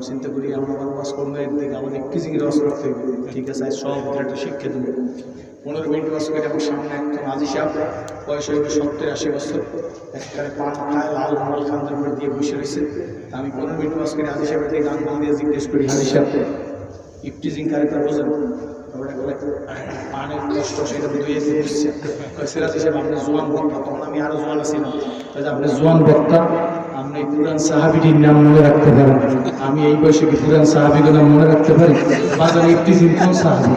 চিন্তা করি আমরা বাস করবো, এর দিকে আমাদের টিচিংয়ের রস করতে হবে। ঠিক আছে, সব একটা শিক্ষা দেবো। 15 মিনিট বাস করে আমার সামনে একজন আজি সাহেব, বয়স হইবে 70-80 বছর, একবারে পান খায় লাল রুমাল খান্দার উপরে দিয়ে বসে রয়েছে। আমি 15 মিনিট বাস করে আজি সাহেবের দিকে গান দিয়ে জিজ্ঞেস করি, আজি সাহেব ইফটিজিং কারেক্টার বোঝেন? পানের কষ্ট সেটা বুঝিয়ে বুঝছে। সিরাজ হিসেবে আপনি জোয়ান বক্তা, তখন আমি আরো জোয়ান আছি না, আপনি জোয়ান বক্তা, আপনি পুরান সাহাবিটির নাম মনে রাখতে পারেন। আমি এই বয়সে কি পুরান সাহাবিদের নাম মনে রাখতে পারি? বাজারে ইফতিজিং কোন সাহাবি?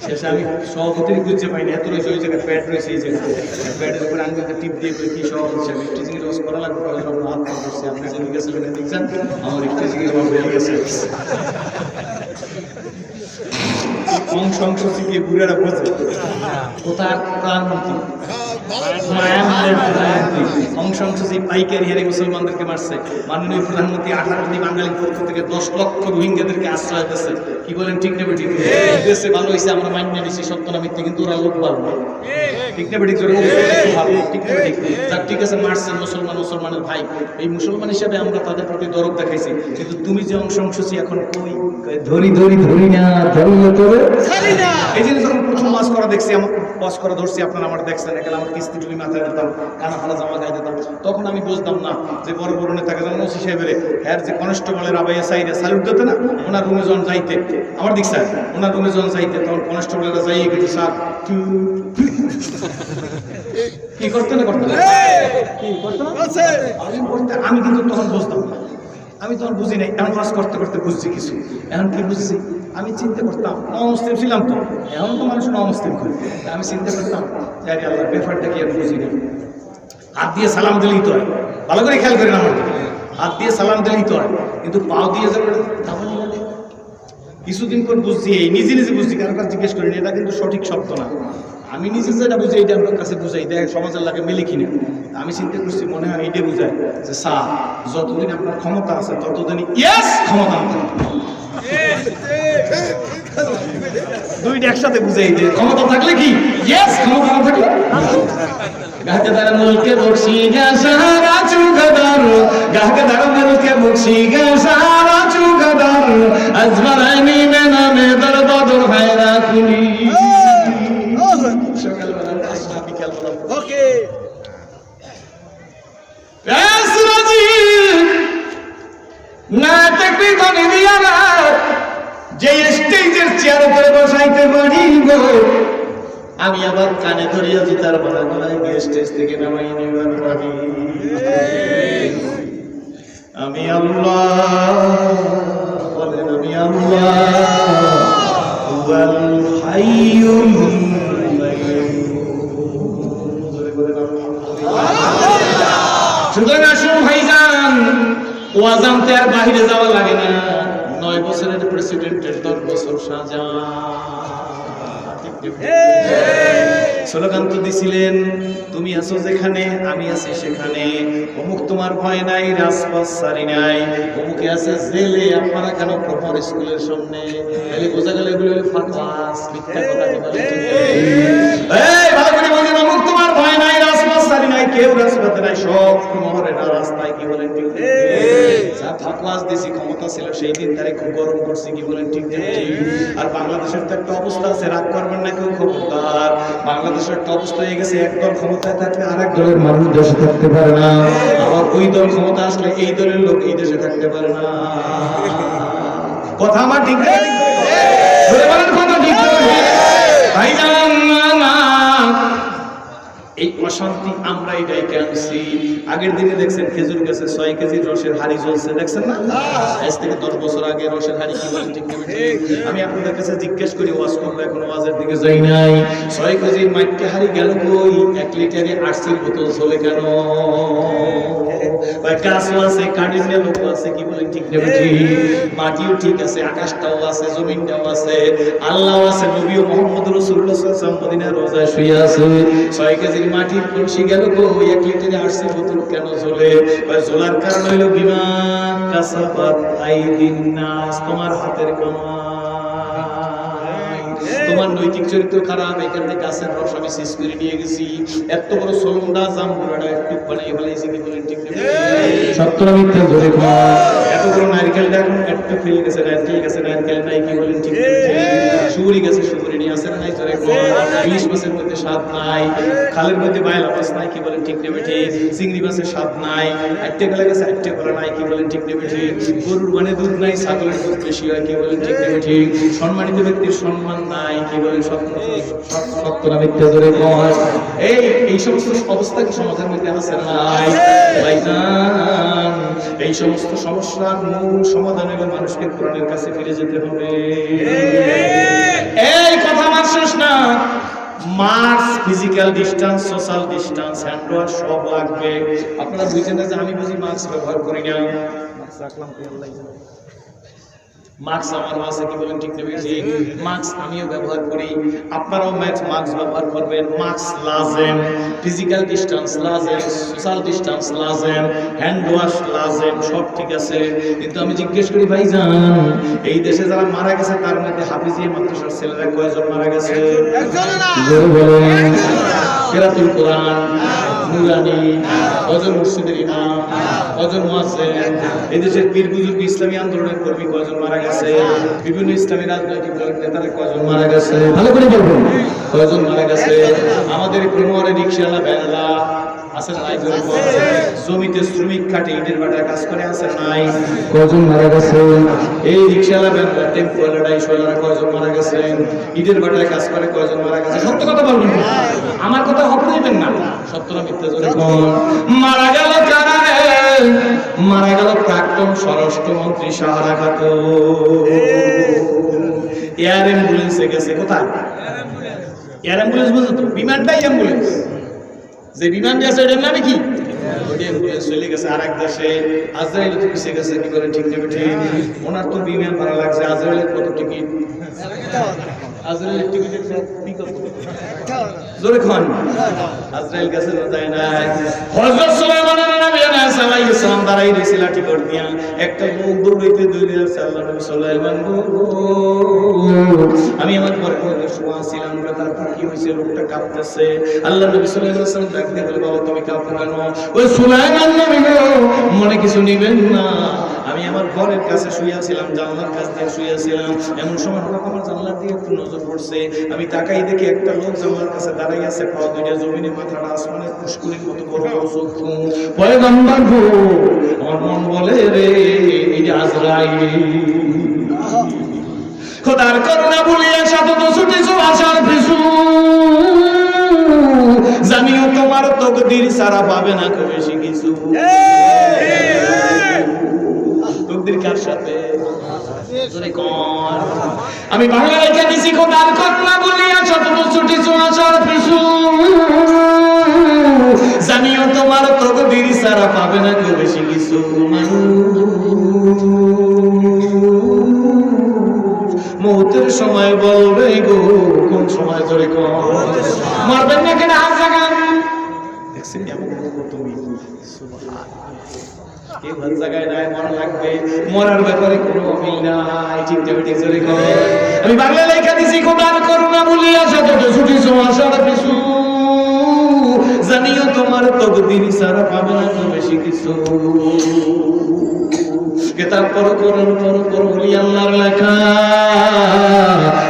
শেষে আমি সভাপতির বুঝতে পাইনি, এত রয়েছে ওই জায়গায় প্যাড রয়েছে, এই জায়গায় প্যাডের উপরে আঙ্গুলটা টিপ দিয়ে কি সভাপতি সাহেব ইফটিজিং রস করা লাগবে, হাত পা করছে, আপনি যদি গেছিলেন দেখছেন আমার ইফটিজিং রস হয়ে গেছে। অংশংসী দিয়ে বুড়ারা বোঝে কোথার প্রধানমন্ত্রী অংশংসী পাইকারি হারে মুসলমানদেরকে মারছে। মাননীয় প্রধানমন্ত্রী 18 কোটি বাঙালির পক্ষ থেকে 10 লক্ষ রোহিঙ্গাদেরকে আশ্রয় দিয়েছে। কি বলেন ঠিক না? ঠিক দেশে ভালো হয়েছে, আমরা মান্য নিচ্ছি, সত্য না মিথ্যে, কিন্তু ওরা লোক ভালো ঠিক না? ঠিক ঠিক না? ঠিক আছে, মারছেন মুসলমানের ভাই, এই মুসলমান হিসাবে আমরা তাদের প্রতি দরদ দেখাইছি, কিন্তু তুমি যে অংশংসী এখন কই? ধরি না ধরলে তবে এই জিনিস যখন প্রথম ওয়াজ করা দেখছি, আমার ওয়াজ করা ধরছি, আপনারা আমার দেখছেন, এখানে আমার কিস্তি টুলি মাথায় দিতাম, কানা ফানা জামা গায়ে দিতাম, তখন আমি বুঝতাম না যে বড় বড় নেতাকে যেমন ওসি সাহেবের এর যে কনস্টেবলের আবাইয়া সাইডে স্যালুট দিতে না, ওনার রুমে যখন যাইতে, আমার দিক স্যার ওনার রুমে যখন যাইতে, তখন কনস্টেবলেরা যাইয়ে গেছে স্যার কি করতে না করতে আমি কিন্তু তখন বুঝতাম না, আমি তখন বুঝি নাই। এখন কাজ করতে করতে বুঝছি কিছু, এখন কি বুঝছি আমি চিন্তা করতাম, অমুসলিম ছিলাম তো, এখন তো মানুষ অমুসলিম করে, আমি চিন্তা করতাম আরে আল্লাহ ব্যাপারটা কি আমি বুঝি না। হাত দিয়ে সালাম দিলেই তো হয়, ভালো করে খেয়াল করেন আমার দিকে, হাত দিয়ে সালাম দিলেই তো হয়, কিন্তু পাও দিয়ে যাবে কিছুদিন পর বুঝছি, এই নিজে বুঝছি, কারো কাছে জিজ্ঞেস করিনি, এটা কিন্তু সঠিক শব্দ না, আমি নিজে যেটা বুঝি এটা আমার কাছে বুঝাই দেয়, সমাজের লাগে মেলে কিনা। আমি চিন্তা করছি মনে হয় এইটা বুঝায় যে স্যার যতদিন আপনার ক্ষমতা আছে ততদিনই ইয়েস ক্ষমতা দুইটা একসাথে বুঝাই যে ক্ষমতা থাকলে কি ইয়েস, ক্ষমতা না থাকলে গাহকেদার মুলকে বকশি গা সারা চুকাদার, গাহকেদার মুলকে বকশি গা সারা চুকাদার, আজমারানি মে নামে দরবাদর হায়রা কুলি। সকালবেলা আসনা বিকালবেলা ওকে রাজি না দেখবি ধনী দিয়া না, যে স্টেজের চেয়ার করে বসাইতে পারিব, আমি আবার কানে ধরিয়াছি তার বলা গলায় গিয়ে স্টেজ থেকে নামাই নিবার পারি। আমি আল্লাহ বলেন আমি আল্লাহ হুয়াল হাইয়ুল সুতরাং আসুন ভাইজান, ওয়াজান তে আর বাহিরে যাওয়া লাগে না। 9 বছরের প্রেসিডেন্টের 10 বছর সাজা। স্লোগান তো দিছিলেন, তুমি আছো যেখানে আমি আছি সেখানে, অমুক তোমার ভয় নাই, রাজপথ সারি নাই, অমুকে আছে জেলে, আপনারা কেন প্রপার স্কুলের সামনে? তাহলে বোঝা গেল এগুলো হলো ফাঁকবাজ, মিথ্যা কথা। কি বলে? এই ভালো করে বলেন, অমুক তোমার ভয় নাই, রাজপথ সারি নাই, কেউ রাজপথে নাই, সব মহরে না রাস্তায়। কি বলেন? ঠিক যা ফাঁকবাজ দিছি ক্ষমতা ছিল সেই দিন তারে খুব গরম করছি। কি বলেন? ঠিক ঠিক। আর বাংলাদেশের তো একটা অবস্থা আছে, রাগ করবেন না কেউ, খবরদার। বাংলাদেশের একটা অবস্থা হয়ে গেছে, একদল ক্ষমতায় থাকলে আরেক দলের মানুষ দেশে থাকতে পারে না, আবার ওই দল ক্ষমতা আসলে এই দলের লোক এই দেশে থাকতে পারে না। কথা আমার ঠিক না? কথা ঠিক ভাইজান, এই অশান্তি আমরা এটাই আনছি। আগের দিনে দেখছেন খেজুর গাছে 6 কেজি রসের হাড়ি জ্বলছে, দেখছেন না? আজ থেকে 10 বছর আগে রসের হাড়ি কি বলেন? ঠিক না? আমি আপনাদের কাছে জিজ্ঞেস করি, ওয়াজ করবো, এখন ওয়াজের দিকে যাই নাই। 6 কেজির মাইটকে হাড়ি গেল কই? 1 লিটারে 80 বোতল চলে কেন? গাছও আছে, কাঠের লোক আছে। কি বলেন? ঠিক না? মাটিও ঠিক আছে, আকাশটাও আছে, জমিনটাও আছে, আল্লাহ আছে, নবীও মোহাম্মদ রাসূলুল্লাহ সাল্লাল্লাহু আলাইহি ওয়াসাল্লাম মদিনার রোজায় শুয়ে আছে। 6 কেজির মাটির কলসি গেল কই? 1 লিটারে 80 বোতল কেন জ্বলে? জ্বলার কারণ হইল বিমা কাসাবাত আইদিন নাস, তোমার হাতের কামাই। তোমার নৈতিক চরিত্র খারাপ, এখান থেকে গাছের রস আমি শেষ করে নিয়ে গেছি, এত বড় সলুন্ডা জামপুরাটা একটু বানিয়ে ফেলাইছি। কি বলেন? ঠিক না? সত্য না মিথ্যা? ধরে এত বড় নারকেলটা এখন একটু ফেলে গেছে, নারকেল গেছে, নারকেল নাই। কি বলেন? ঠিক না? সুপুরি গেছে, সুপুরি নিয়ে আসেন নাই। ধরে ইলিশ মাছের মধ্যে স্বাদ নাই, খালের মধ্যে বায়লা মাছ নাই। কি বলেন? ঠিক না? ঠিক। চিংড়ি মাছের স্বাদ নাই, আটটে গলা গেছে, আটটে গলা নাই। কি বলেন? ঠিক না? ঠিক। গরুর মানে দুধ নাই, ছাগলের দুধ বেশি হয়। কি বলেন? ঠিক না? ঠিক। সম্মানিত ব্যক্তির সম্মান নাই। কি বলেন? সত্য না মিথ্যা? ধরে এই সমস্ত অবস্থা কি সমাজের মধ্যে আছে নাই? ভাইজান, এই সমস্ত সমস্যার মূল সমাধান হলো মানুষকে কোরআনের কাছে ফিরে যেতে হবে। এই কথা আমার শেষ না। Mask, physical distance, social distance, hand wash সব লাগবে। আপনারা বুঝছেন না যে আমি বুঝি মাস্ক ব্যবহার করি না। মাস্ক রাখলাম তো আল্লাহ জানে। মাস্ক আমারও আছে। কি বলেন? ঠিক না? মাস্ক আমিও ব্যবহার করি, আপনারাও মাস্ক ব্যবহার করবেন। মাস্ক লাজেম, ফিজিক্যাল ডিস্টেন্স লাজেম, সোশ্যাল ডিস্টেন্স লাজেম, হ্যান্ড ওয়াশ লাজেম, সব ঠিক আছে। কিন্তু আমি জিজ্ঞেস করি ভাইজান, এই দেশে যারা মারা গেছে তার মধ্যে হাফিজিয়া মাদ্রাসার ছেলেরা কয়জন মারা গেছে? একজনও না। জোরে বলেন। কেরাতুল কোরআন, নুরানি, কয়জন মসজিদের ইমাম, কয়জন মুয়াজ্জিন, এই দেশের পীর বুজুর্গ ইসলামী আন্দোলনের কর্মী কয়জন মারা গেছে? বিভিন্ন ইসলামী রাজনৈতিক দলের নেতারা কয়জন মারা গেছে? ভালো করে বলবেন, কয়জন মারা গেছে? আমাদের প্রমোরে রিকশাওয়ালা, ভ্যানওয়ালা আছে নাই? জমিতে শ্রমিক খাটে ইটের ভাটায় কাজ করে আছে নাই? কয়জন মারা গেছে? এই রিকশাওয়ালা, ভ্যানওয়ালা, টেম্পোওয়ালা, ডাইশওয়ালারা কয়জন মারা গেছে? ইটের ভাটায় কাজ করে কয়জন মারা গেছে? সত্য কথা বলবেন, আমার কথা হবে দিবেন না। সত্য না মিথ্যা? জোরে মারা গেল কারা? মারা গেল প্রাক্তন স্বরাষ্ট্রমন্ত্রী সাহারা খাতুন। এয়ার অ্যাম্বুলেন্সে গেছে। কোথায়? এয়ার অ্যাম্বুলেন্স বুঝো তো? বিমানটাই অ্যাম্বুলেন্স। যে বিমান গেছে ওটার নামে কি? ওটা অ্যাম্বুলেন্স। চলে গেছে আরেক দেশে, আজরাইল তো পিছিয়ে গেছে। কি করে? ঠিক না? ঠিক। ওনার তো বিমান ভাড়া লাগছে। আজরাইলের কত টিকিট? আজরাইলের টিকিটের কি কত? জোরে খান। আজরাইল গেছে তো তাই না? হযরত সুলাইমানের নবী আলাইহিস সালাম দাঁড়াই রইছে লাঠি করে দিয়া। একটা লোক দৌড়াইতে দৌড়ে আসছে, আল্লাহ নবী সুলাইমান গো, আমি আমার পরপরে শোয়া ছিলাম, তারপর কি হইছে? লোকটা কাঁপতেছে। আল্লাহ নবী সাল্লাল্লাহু আলাইহি ওয়াসাল্লাম ডাক দিয়ে বলে, বাবা তুমি কাঁপো কেন? ওই সুলাইমান নবী গো, মনে কিছু নিবেন না, আমি আমার ঘরের কাছে শুয়ে ছিলাম, জানলার কাছ দিয়ে শুয়ে ছিলাম। এমন সময় হঠাৎ আমার জানলার দিকে একটু নজর পড়ছে। আমি তাকাই দেখি একটা লোক জানলার কাছে দাঁড়াই আছে, পা দুইটা জমিনে, মাথাটা আসমানের পুষ্করির মতো বড় বড় চক্ষু। পয়গম্বর গো, আমার মন বলে রে এটা আজরাইল। খোদার করুণা বলিয়া সাথে তো ছুটেছো আশার পিছু, জানিও তোমার তকদির সারা পাবে না খুব বেশি কিছু। তকদির কার সাথে? আমি বাংলা লেখা দিছি খোদার ঘটনা বলিয়া শত ছুটি আসার পিছু জানিও তোমার তকদির সারা পাবে না কেউ বেশি কিছু মৌতের সময় বলবে গো কোন সময় ধরে মারবেন না কেন হাত জাগান দেখছেন কেমন তুমি কেউ হাত জাগায় নাই মরা লাগবে মরার ব্যাপারে কোনো অমিল নাই ঠিক জোরে করে আমি বাংলা লেখা দিছি খোদার করুণা বলিয়া শত ছুটি আসার পিছু জানিও তোমার তকদির সারা পাবে না কেউ বেশি কিছু কেতাব পড়ো বলি আল্লাহর লেখা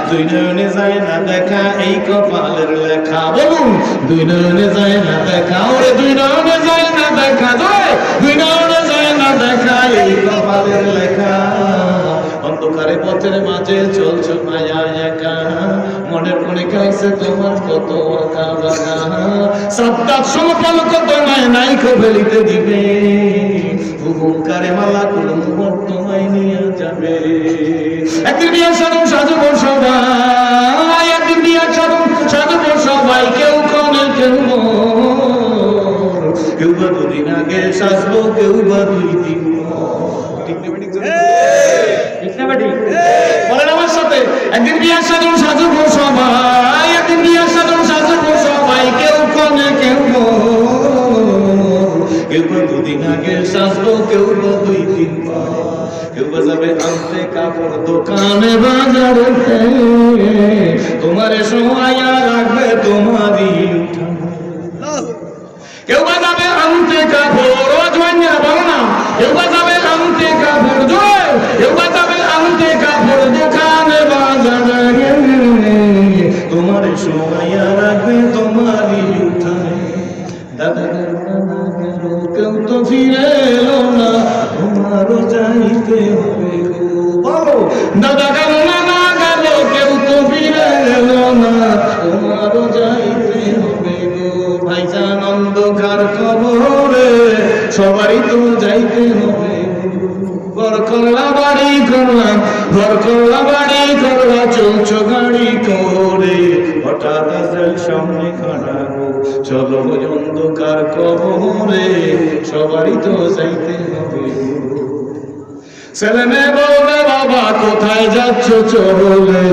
দুই নয়নে যায় না দেখা এই কপালের লেখা বলুন দুই নয়নে যায় না দেখা ওরে দুই নয়নে যায় না দেখা দুই নয়নে যায় না দেখা এই কপালের লেখা অন্ধকারে পথের মাঝে চলছো মায়া একা মনের কোণে কাছে তোমার কত আঁকা বাঁকা সাতটার সমপল কত নয় নাই কবেলিতে দিবে হুঙ্কারে মালা করুন তোমায় নিয়ে যাবে একদিন বিয়া সাধন সাজব সবাই একদিন বিয়া সাধন সাজব সবাই কেউ কনে কেউ কেউ বা দুদিন আগে সাজবো কেউ বা 2 দিন বলেন আমার সাথে একদিন বিয়া সাধন সাজব সবাই একদিন বিয়া সাধন সাজব সবাই কেউ কনে কেউ কেউ বা 2 দিন আগে সাজবো কেউ বা 2 দিন কেউ বা যাবে আনতে কাপড় দোকানে বাজারে তোমার সময় রাখবে তোমারই কেউ বা যাবে আনতে কাপড় বলো না কেউ বা যাবে আনতে কাপড় কেউ বা যাবে আনতে কাপড় দোকানে বাজারে তোমার সময় রাখবে তোমারই উঠানে দাদা কেউ তো ফিরে এলো না তোমারও যাইতে হবে বলো দাদা কেন না গেল কেউ তো ফিরে এলো না তোমারও যাইতে হবে গো ভাইজান অন্ধকার খবরে সবারই তো যাইতে হবে ঘর করলা বাড়ি করলাম ঘর করলা বাড়ি করলা চলছো গাড়ি করে হঠাৎ আজরাইল সামনে খাড়া চলো অন্ধকার কবরে সবারই তো যাইতে হবে ছেলে মেয়ে বলবে বাবা কোথায় যাচ্ছ চলে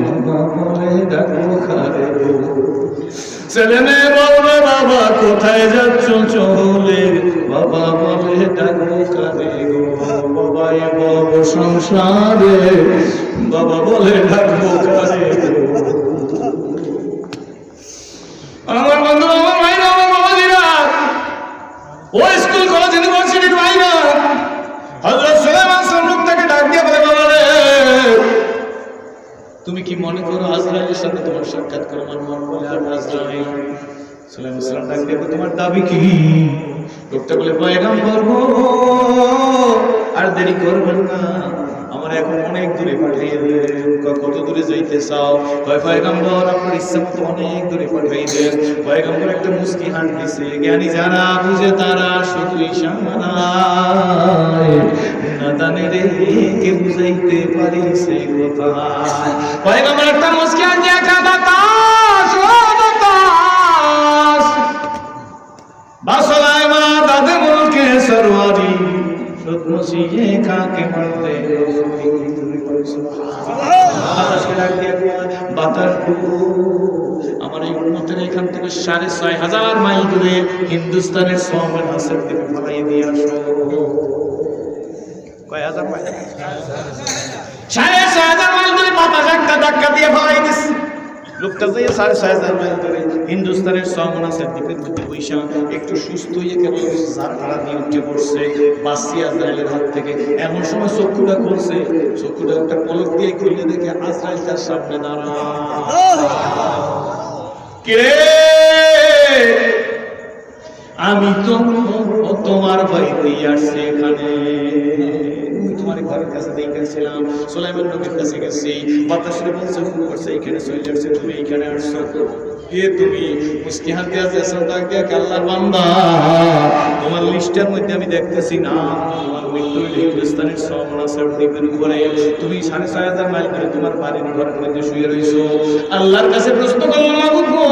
বাবা বলে ডাকো খারে ছেলে মেয়ে বলবে বাবা কোথায় যাচ্ছ চলে বাবা বলে ডাকো খারে বাবা এ বব সংসারে বাবা বলে ডাকো খারে আমার বন্ধু আমার ভাইরা আমার বাবাজিরা ও স্কুল কলেজ ইউনিভার্সিটির ভাইরা হযরত সুলাইমান সাল্লুক তাকে ডাক দিয়ে বলে বাবা রে তুমি কি মনে করো আজরাইলের সাথে তোমার সাক্ষাৎ করে আমার মন বলে আর আজরাইল সুলাইমান সাল্লাম ডাক দিয়ে তোমার দাবি কি লোকটা বলে পয়গম্বর গো আর দেরি করবেন না আমার এখন অনেক দূরে পাঠিয়ে দেন কত দূরে যাইতে চাও পয়গম্বর আপনার ইচ্ছা মতো অনেক দূরে পাঠিয়ে দেন পয়গম্বর একটা মুস্কি হাঁট দিছে জ্ঞানী যারা বুঝে তারা শুধু ইশারায় না জানে রে কে বুঝাইতে পারি সেই কথা পয়গম্বর একটা মুস্কি হাঁট দিয়ে বাতাস বাসলায় মা দাদে মুলকে সরওয়ারি সদমসিয়ে কাকে মারতে আমার এই উন্মতের এখান থেকে 6,500 মাইল দূরে হিন্দুস্তানের সোমেন হাসের দিকে ফলাই দিয়ে আসো কয় হাজার মাইল 6,500 মাইল দূরে বাতাস একটা ধাক্কা দিয়ে ফলাই দিছে লোকটা যে 6,500 মাইল দূরে হিন্দুস্তানের সোমেন হাসের দিকে বৈশা একটু সুস্থ হয়ে কেবল জারখাড়া দিয়ে উঠে পড়ছে বাসি আজরাইলের হাত থেকে এমন সময় চক্ষুটা খুলছে চক্ষুটা একটা পলক দিয়ে খুলে দেখে আজরাইল তার সামনে দাঁড়ায় কে আমি তো তোমার বাড়িতে আসছি এখানে তোমার ঘরের কাছে দেখেছিলাম সুলাইমান নবীর কাছে গেছি বাতাসে বলছে ফোন করছে এখানে চলে যাচ্ছে তুমি এখানে আসছো কে তুমি মুস্কি হাত দিয়ে আছো ডাক দিয়ে আল্লাহর বান্দা তোমার লিস্টের মধ্যে আমি দেখতেছি না তোমার মৃত্যু হইলে হিন্দুস্তানের সমনা দ্বীপের উপরে তুমি ৬,৬০০ মাইল করে তোমার বাড়ির ঘরের মধ্যে শুয়ে রইছো। আল্লাহর কাছে প্রশ্ন করলাম মাবুদ গো,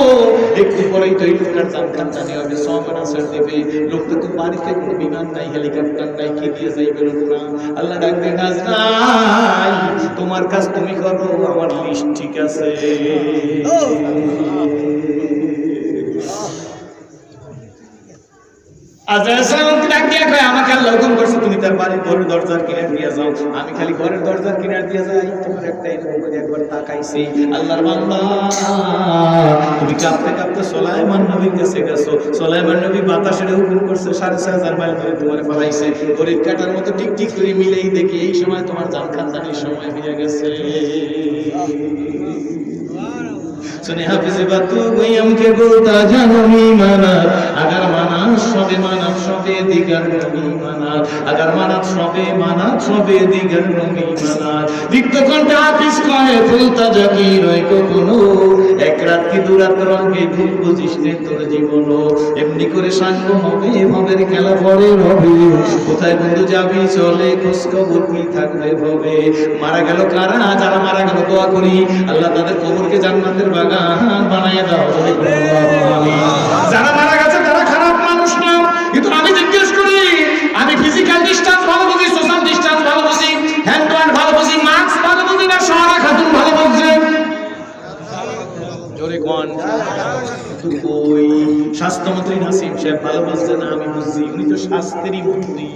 একটু পরেই তো এই লোকটার জানখানজানি হবে সমনা দ্বীপে। লোকটা তো বাড়িতে কোনো বিমান নাই, হেলিকপ্টার নাই, কি দিয়ে যাইবে লোকটা? আল্লাহ ডাকবে কাজ নাই, তোমার কাজ তুমি করো, আমার লিস্ট ঠিক আছে। আমাকে আল্লাহ হুকুম করছে তুমি তার বাড়ির ঘরের দরজার কিনার দিয়ে যাও। আমি খালি ঘরের দরজার কিনার দিয়ে যাই, তোমার একটা এরকম করে একবার তাকাইছি। আল্লাহর বান্দা তুমি কাঁপতে কাঁপতে সুলাইমান নবীর কাছে গেছো। সুলাইমান নবী বাতাসের হুকুম করছে ৬,৬০০ মাইল করে তোমার ফলাইছে। ঘড়ির কাঁটার মতো টিক টিক করে মিলেই দেখি এই সময় তোমার জানখানজানির সময় হয়ে গেছে। सुने हाफिज बातू गोयम के बोलता जानो मी माना अगर माना सबे माना सबे दिगर नमी माना अगर माना सबे दिगर नमी माना दिक्तो कंठे हाफिज कहे फुलता जाकी रय कखनो एक रात की दुरात रंगे भूल बुझिस ने तोर जीवनो एमনি করে সাঙ্গ হবে ভাবের খেলা পরে হবে কোথায় বন্ধু যাবি চলে খোঁজ খবর কি থাকবে হবে মারা গেল কারা যারা মারা গেল দোয়া করি আল্লাহ তাদের কবরকে জান্নাতের বাগান বানায় দাও। যারা মারা গেছে তারা খারাপ মানুষ না, কিন্তু আমি জিজ্ঞেস করি, আমি ফিজিক্যাল ডিসটেন্স ভালো বুঝি, সোশ্যাল ডিসটেন্স ভালো বুঝি, হ্যান্ড টু হ্যান্ড ভালো বুঝি, মাস্ক ভালো বুঝি না সারা খাতুন ভালো বুঝছে? জোরে কোন? ওই স্বাস্থ্যমন্ত্রী নাসিম সাহেব ভালো বুঝছে না? আমি বুঝছি, উনি তো স্বাস্থ্যেরই মন্ত্রী,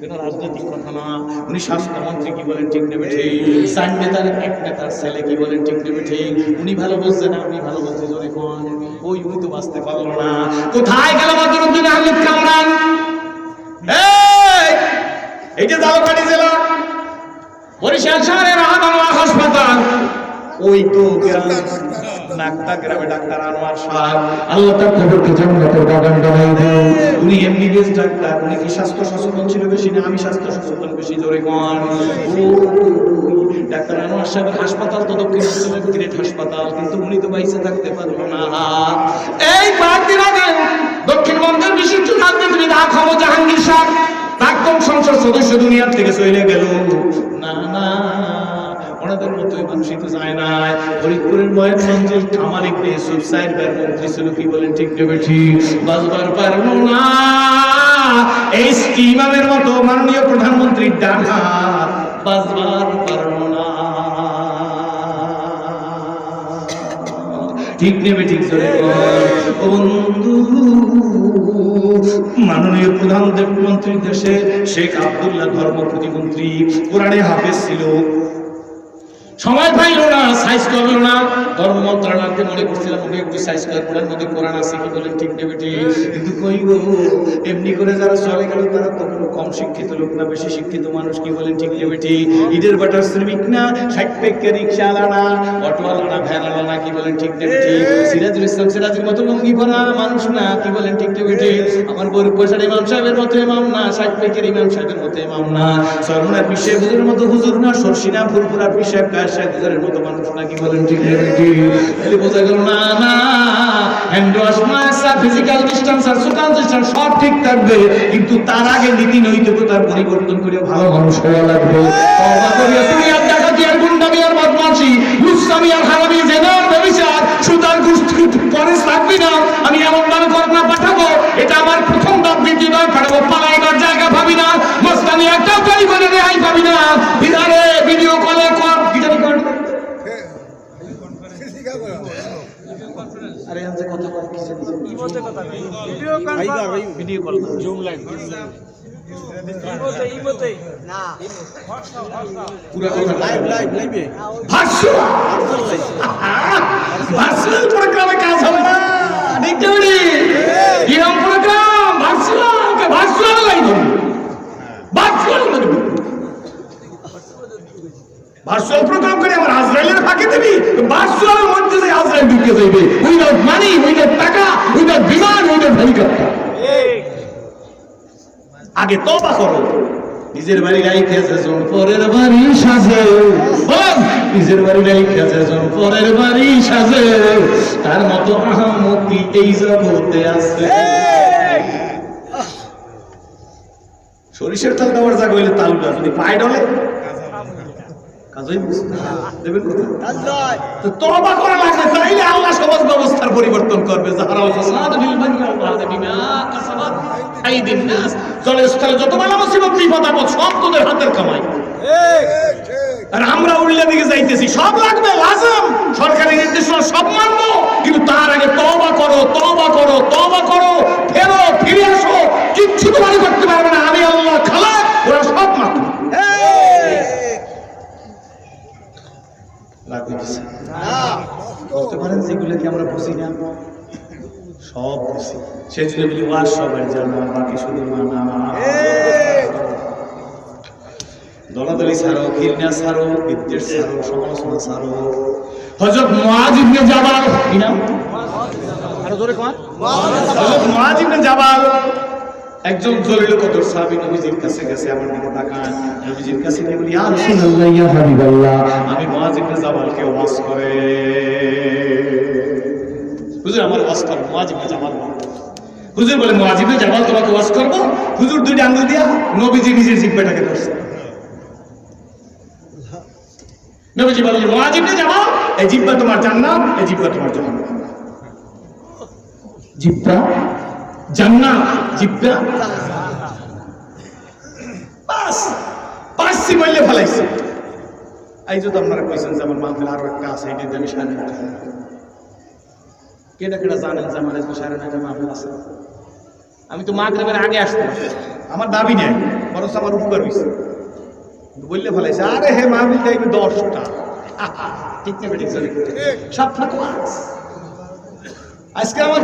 কোনো রাজনৈতিক কথা না। উনি স্বাস্থ্যমন্ত্রী, কি বলেন ঠিক নেবে ঠিক? সাইন নেতার এক নেতার ছেলে, কি বলেন ঠিক নেবে ঠিক? উনি ভালো বুঝছে না, আমি ভালো বুঝছি। জোরে কোন? ওই উনি তো বাঁচতে পারলো না। কোথায় গেল বদরুদ্দিন আহমেদ কামরান? এই যে জালকাঠি জেলা বরিশাল শহরের আনোয়ার হাসপাতাল, ওই তো নাকটা গ্রামে ডাক্তার আনোয়ার সাহেব, আল্লাহ তার কবরকে জান্নাতের বাগান বানাই দেন। উনি এমবিবিএস ডাক্তার, উনি কি স্বাস্থ্য সচেতন ছিল বেশি না আমি স্বাস্থ্য সচেতন বেশি? জোরে কোন? ডাক্তার আনোয়ার সাহেবের হাসপাতাল তো দক্ষিণ অঞ্চলের গ্রেট হাসপাতাল, কিন্তু উনি তো বাইসে থাকতে পারলো না। এই কয়েকদিন আগে দক্ষিণবঙ্গের বিশিষ্ট রাজনীতিবিদ আখম জাহাঙ্গীর সাহেব, প্রাক্তন সংসদ সদস্য, দুনিয়া থেকে চলে গেল। না না, ওনাদের মতোই মানুষই তো যায় না। ফরিদপুরের ময়ূরভঞ্জের কামাল ইবনে ইউসুফ সাহেবের মন্ত্রী ছিল, কি বলেন ঠিক নেবে ঠিক? বাজবার পারলো না। এই ইমামের মতো মাননীয় প্রধানমন্ত্রীর ডান হাত বাজবার পারলো না। ঠিক নেবে ঠিক? চলে বন্ধু, মাননীয় প্রধানমন্ত্রীর দেশে শেখ আব্দুল্লাহ ধর্ম প্রতিমন্ত্রী, কোরআনে হাফেজ ছিল, সময় পাইল না, সাইজ করলো না। ধর্ম মন্ত্রণালয়কে মনে করছিলাম ওকে একটু সাইজ করে কোরআন নদী কোরআন আছে, কি বলেন ঠিক নেবে ঠিক? কিন্তু কই গো, এমনি করে যারা চলে গেল তারা তো কোনো কম শিক্ষিত লোক না, বেশি শিক্ষিত মানুষ, কি বলেন ঠিক নেবে ঠিক? ঈদের বাটার শ্রমিক না, 60 পেকে রিক্সাওয়ালা না, অটোওয়ালা না, ভ্যানওয়ালা না, কি বলেন ঠিক নেবে ঠিক? সিরাজুল ইসলাম সিরাজের মতো লুঙ্গি পরা মানুষ না, কি বলেন ঠিক নেবে ঠিক? আমার গরিব পয়সার ইমাম সাহেবের মতো ইমাম না, 60 পেকের ইমাম সাহেবের মতো ইমাম না, সরমুনার পিসে হুজুরের মতো হুজুর না, সরসিনা ফুরফুরা পিসে শেখের মতো মানুষ না, কি বলেন ঠিক নেবে ঠিক? তাহলে বোঝা গেল না না, hand wash, mask, physical distance আর সোশ্যাল ডিসটেন্স সব ঠিক থাকবে, কিন্তু তার আগে নীতি নৈতিকতার পরিবর্তন করে ভালো মানুষ হওয়া লাগবে। তওবা করি, তুমি আর ডাকাতি আর গুন্ডামি আর বদমাশি, লুচ্চামি আর হারামি, জেনা আর ব্যভিচার, সুদার ঘুষ পরে থাকবি না। আমি এমন ভাবে ঘটনা পাঠাবো, এটা আমার প্রথম ধাপ, দ্বিতীয় ধাপ পাঠাবো, পালাইবার জায়গা পাবি না, মস্তানি একটাও তৈরি করে রেহাই পাবি না। বিধারে ভিডিও কলে কর, ভিডিও কর, আরে আনছে কথা কর, কি জানি কি বলতে কথা কই, video call, video call, zoom live, এই বলতে না, পুরো কথা লাইভে ভার্চুয়াল প্রোগ্রামে কাজ হবে না, দেখতে পারি এরকম প্রোগ্রাম ভার্চুয়াল লাইভ হবে, ভার্চুয়াল প্রোগ্রাম করে আমার আজরাইলের ফাঁকে দিবি, ভার্চুয়ালের মধ্যে যে আজরাইল ঢুকে যাইবে, উইদাউট মানি, উইদাউট টাকা, উইদাউট বিমান, উইদাউট হেলিকপ্টার। আগে তওবা করো। নিজের বাড়ি রাইখেছে জন পরের বাড়ি সাজে, বল নিজের বাড়ি রাইখেছে জন পরের বাড়ি সাজে, তার মতো আহামতি এই জগতে আছে। সরিষার তেল দেওয়ার জায়গা হইলে তাল না, যদি পায়ে ডলে কাজই দেবেন কোথায়? তো তওবা করা লাগবে, তাইলে আল্লাহ সমাজ ব্যবস্থার পরিবর্তন করবে। যাহারা ফাসাদ বিল বাররি ওয়াল বাহরি বিমা কাসাবাত আইদিন নাস, জলের স্থলে যত বালা মুসিবত বিপদ আপদ সব তোদের হাতের কামাই। আর আমরা উল্টা দিকে যাইতেছি, সব লাগবে লাজম, সরকারি নির্দেশনা সব মানবো, কিন্তু তার আগে তওবা করো, তওবা করো, তওবা করো, ফেরো, ফিরে আসো। কিচ্ছু তোমার করতে পারবে না, আমি আল্লাহ খালাক, ওরা সব মাত্র বলতে পারেন যেগুলো কি আমরা বুঝি না, সব বুঝি। সেই জন্য বলি ওয়াজ সবার জানা, বাকি শুধু মানা। দলাদলি ছাড়ো, ঘৃণা ছাড়ো, বিদ্বেষ ছাড়ো, সমালোচনা ছাড়ো। হযরত মুআয ইবনে জাবাল, কি নাম? আরো জোরে কোন? হযরত মুআয ইবনে জাবাল একজন জলিল কদর সাহাবী নবীজির কাছে গেছে। আমার দিকে তাকান, নবীজির কাছে গিয়ে বলি, ইয়া রাসূলুল্লাহ, ইয়া হাবিবাল্লাহ, আমি মুআয ইবনে জাবালকে ওয়াজ করে। হুজুর আমার ওয়াজ করো। মুআয ইবনে জাবাল, হুজুর বলে মুআয ইবনে জাবাল তোমাকে ওয়াজ করব? হুজুর দুইটা আঙ্গুল দিয়া নবীজি নিজের জিহ্বাটাকে ধরছে। নবীজি বললেন, মুআয ইবনে জাবাল, এই জিহ্বা তোমার জান্নাত, এই জিহ্বা তোমার জাহান্নাম। জিহ্বা জান্নাত, জিহ্বা বাস পাঁচটি বললে ফেলাইছে। এই যে তো আপনারা কইছেন যে আমার মাহফিল আরো একটা আছে, এটা আমি সাড়ে 9টা। কেটা কেটা জানেন যে আমার আজকে সাড়ে 9টা মাহফিল আছে? আমি তো মাগরিবের আগে আসতাম, আমার দাবি নেই, বরং আমার উপকার হয়েছে। বললে ফেলাইছে, আরে হে মাহফিল দেখবে 10টা। ঠিক না বেঠিক? সব ফাঁকা। আজকে আমার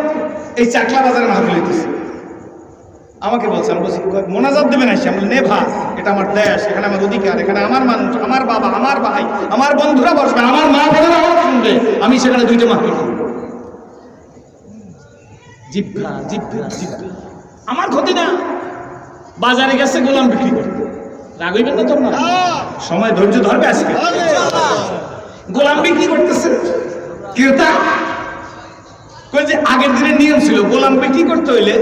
এই চাকলা বাজারে মাহফিল হইতেছে, আমাকে বলছে, আমি বলছি মোনাজাত দেবেন আসছে? আমি বলি, নে ভাই, এটা আমার দেশ, এখানে আমার অধিকার, এখানে আমার মানুষ, আমার বাবা, আমার ভাই, আমার বন্ধুরা বসবে, আমার মা বোনেরা শুনবে, আমি সেখানে দুইটা মাহফিল করব। জিহ্বা, জিহ্বা, জিহ্বা আমার ক্ষতি না। বাজারে গেছে গোলাম বিক্রি করতে, রাগ হইবেন না তোমরা? সময় ধৈর্য ধরবে আজকে। গোলাম বিক্রি করতেছে, ক্রেতা কই যে আগের দিনের নিয়ম ছিল, গোলাম বিক্রি করতে হইলে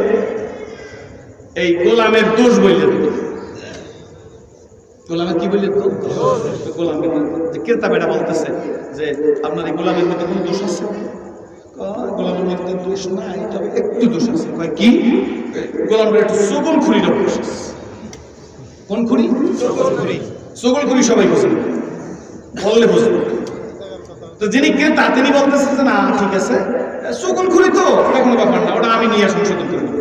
এই গোলামের দোষ বললে দিত। গোলামের কি বললে? গোলাম। ক্রেতা বেটা বলতেছে যে আপনার এই গোলামের মধ্যে কোনো দোষ আছে? গোলামের মধ্যে দোষ নাই, তবে একটু দোষ আছে। কয় কি? গোলামের একটু সগল খুরি দোষ আছে। কোন খুরি? সগল খুরি সবাই বোঝেন, বললে বোঝেন। তো যিনি ক্রেতা তিনি বলতেছেন যে না ঠিক আছে, সগল খুরি তো ওটা কোনো ব্যাপার না, ওটা আমি নিয়ে সংশোধন করে দেব।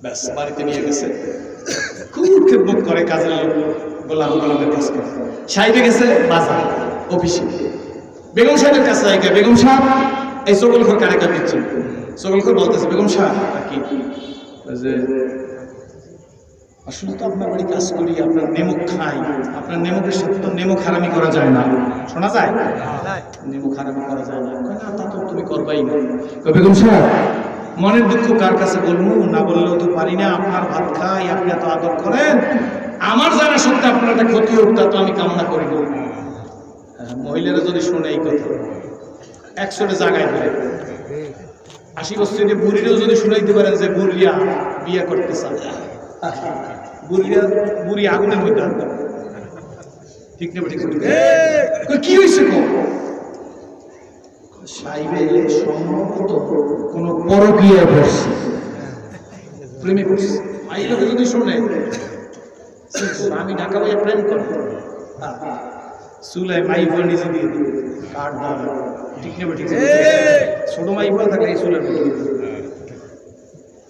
ব্যাস বাড়িতে নিয়ে গেছে, খুব খেদমত করে, কাজের লোক গোলাম, গোলামের কাজ করে। সাহেবে গেছে বাজার অফিসে, বেগম সাহেবের কাছে আইকা, বেগম সাহেব এই সগল খোর কারে কাজ দিচ্ছেন? সগল খোর বলতেছে, বেগম সাহেব কি যে আসলে তো আপনার বাড়ি কাজ করি, আপনার নেমক খাই, আপনার নেমকের সাথে তো নেমক হারামি করা যায় না। শোনা যায়? নেমক হারামি করা যায় না। না তা তো তুমি করবাই না। বেগম সাহেব মনের দুঃখ কার কাছে বলবো, না বললেও তো পারি না, আপনার ভাত খাই, আপনি এত আদর করেন, আমার জানা সত্ত্বে আপনার একটা ক্ষতি হোক তা তো আমি কামনা করি না। মহিলারা যদি শোনে এই কথা, 100টা জায়গায় ধরে 80 বছরের বুড়িরাও যদি শুনাইতে পারেন যে বুড়িয়া বিয়ে করতে চান, বুড়ি আগুনের মধ্যে আনবে। ঠিক না? ঠিক কি হয়েছে? সাইবে সম্ভবত কোন পরকীয়া পড়ছে, প্রেমে পড়ছে। এই লোকে যদি শোনে আমি ঢাকা ভাইয়া প্রেম করি, চুলায় মাইফল নিচে দিয়ে দিবে, কাঠ দেওয়া। ঠিক না? ঠিক ছোট মাইফল থাকলে এই চুলের মধ্যে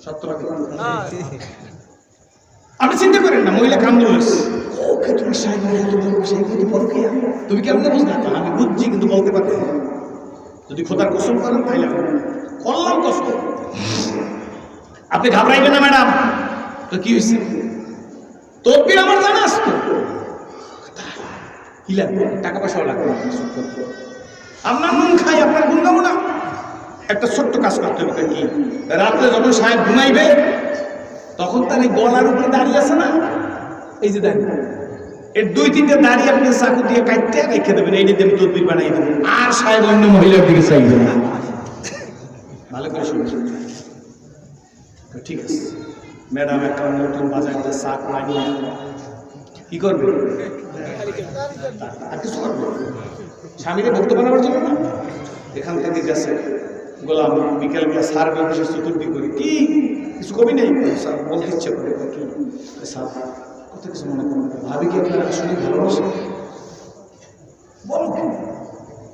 সত্য। আপনি চিন্তা করেন না, মহিলা কামড়ুস তুমি কেমন বুঝলে? আমি বুঝছি কিন্তু বলতে পারছি না। যদি খোদার কসম করেন তাইলে করলাম কসম। আপনি ঘাবড়াইবেন না ম্যাডাম। তো কি হয়েছে? তদবির আমার জানা আসতো, কি লাগবে? টাকা পয়সাও লাগবে। আপনার নুন খাই, আপনার গুণ গাবো না। একটা ছোট্ট কাজ করতে হবে। কি? রাত্রে যখন সাহেব ঘুমাইবে তখন তার এই গলার উপরে দাঁড়িয়ে আছে না, এই যে দাঁড়িয়ে, এর 2-3টা দাঁড়িয়ে আপনি চাকু দিয়ে কাটতে রেখে দেবেন, এই দিয়ে তদবির বানাই দেবেন। আর সাহেব অন্য মহিলার দিকে চাইবে না। ভালো করে শুনছেন? ঠিক আছে। ম্যাডাম একটা নতুন বাজারে শাক লাগিয়ে কি করবে? আর কিছু করবে স্বামীকে ভক্ত বানাবার জন্য না। এখান থেকে গেছে গোলাম বিকেলবেলা সার বিশেষ চতুর্থী করি কি কিছু কবি নেই স্যার বলতে ইচ্ছে করে কি স্যার কত কিছু মনে করবে ভাবি কি আপনার আসলে ভালোবাসে বলো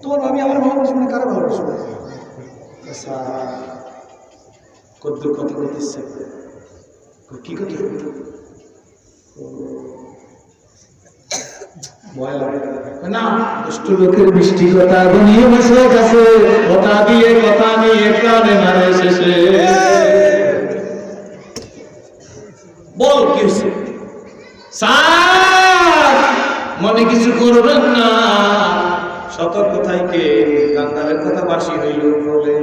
তোমার ভাবি আমার ভালোবাসে মানে কারো ভালোবাসবে স্যার কদ্দুর কথা বলতে ইচ্ছে করে কি কথা না দুষ্ট লোকের মিষ্টি কথা বনিয়ে বসে গেছে কথা দিয়ে কথা নিয়ে প্রাণে মারে শেষে বল কি হয়েছে স্যার মনে কিছু করবেন না সতর্ক থাইকে কান্দারের কথা বাসি হইল বলে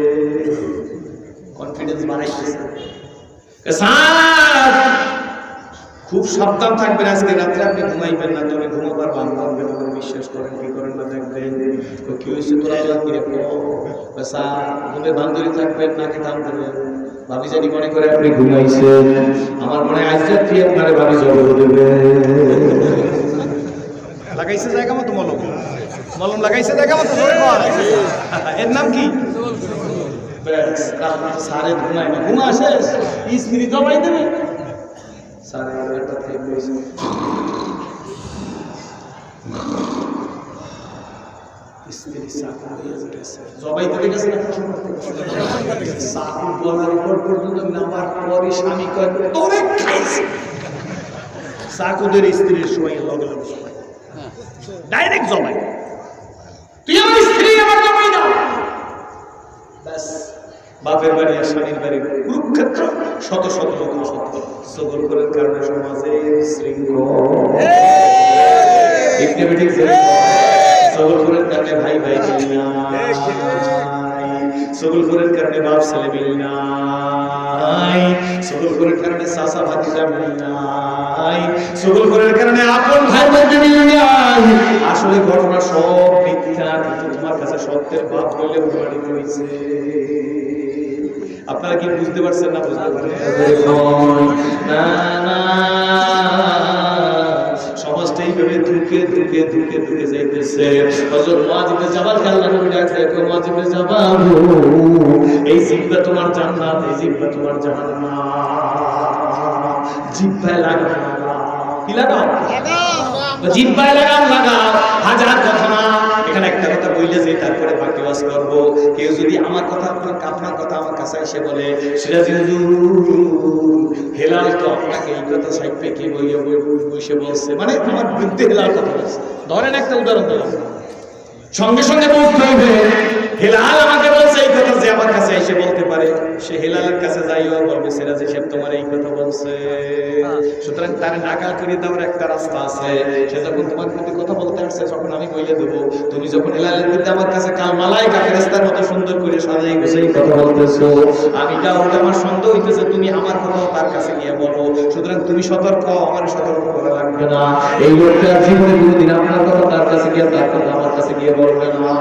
কনফিডেন্স বাড়াইতেছে স্যার খুব সাবধান থাকবেন আজকে রাত্রে আপনি ঘুমাইবেন না তবে ঘুমাবার বান্ধব হবে না বিশ্বাস করেন কি করেন না দেখবেন কি হয়েছে তোরা কি রে স্যার ঘুমে বান্ধবী থাকবেন নাকি থাম দেবেন ভাবি জানি মনে করে আপনি ঘুমাইছেন আমার মনে হয় আজ রাত্রি আপনারে ভাবি জবাব দেবে লাগাইছে জায়গা মতো মলম মলম লাগাইছে জায়গা মতো এর নাম কি সারে ঘুমায় না ঘুমা শেষ স্ত্রী জবাই দেবে সারে একটা থেকে বসে স্ত্রী সাকু হয়ে গেছে জবাই দেবে গেছে সাকু বলার পর পর্যন্ত নামার পরে স্বামী কয় তোরে খাইছে সাকুদের স্ত্রীর সময় লগে লগে জবাই ডাইরেক্ট জবাই তুই আমার স্ত্রী আমার জবাই দাও ব্যাস বাপের বাড়ি আর স্বামীর বাড়ি কুরুক্ষেত্র শত শত লোক সত্য সবল করার কারণে সমাজে শৃঙ্খল সবল করার কারণে ভাই ভাই মিল নাই সবল করার কারণে বাপ ছেলে মিল নাই সবল করার কারণে চাচা ভাতিজা মিল নাই সবল করার কারণে আপন ভাই বোনকে মিল নাই আসলে ঘটনা সব মিথ্যা কিন্তু তোমার কাছে সত্যের বাপ বলে প্রমাণিত হয়েছে আপনারা কি বুঝতে পারছেন না বুঝতে পারেন না না সমাজটা এইভাবে ধুকে ধুকে ধুকে ধুকে যাইতেছে হযরত মুআয ইবনে জাবালকে আল্লাহ নবী ডাকছে মুআয ইবনে জাবাল এই জিহ্বা তোমার জান্নাত এই জিহ্বা তোমার জাহান্নাম জিহ্বায় লাগাও কি লাগাও জিহ্বায় লাগাও হাজার কথা না এখানে একটা কথা বললে যে তারপরে বাকি ওয়াজ করব কেউ যদি আমার কথা আপনার কথা আমার কাছে এসে বলে সিরাজি হুজুর হেলাল তো আপনাকে এই কথা সাইপে কি বসে বলছে মানে আমার বিরুদ্ধে হেলাল কথা বলছে ধরেন একটা উদাহরণ দিলাম সঙ্গে সঙ্গে বলতে হবে হেলাল আমাকে বলছে এই কথা যে আমার কাছে এসে বলতে পারে সে হেলালের কাছে যাইও বলবে সিরাজি সাহেব তোমার এই কথা বলছে সুতরাং তার নাগাল করে দেওয়ার একটা রাস্তা আছে সে যখন তোমার প্রতি কথা বলতে আসছে তখন আমি বলে দেবো তুমি যখন হেলালের মধ্যে আমার কাছে কাল মালাইকা ফেরেশতার মতো সুন্দর করে সাজাই গুছাই কথা বলতেছো আমি ডাউট আমার সন্দেহ হইতেছে তুমি আমার কথা তার কাছে গিয়ে বলো সুতরাং তুমি সতর্ক আমার সতর্ক করা লাগবে না এই লোকটা জীবনে কোনোদিন আপনার কথা তার কাছে গিয়ে তার কথা আমার কাছে গিয়ে বলবে না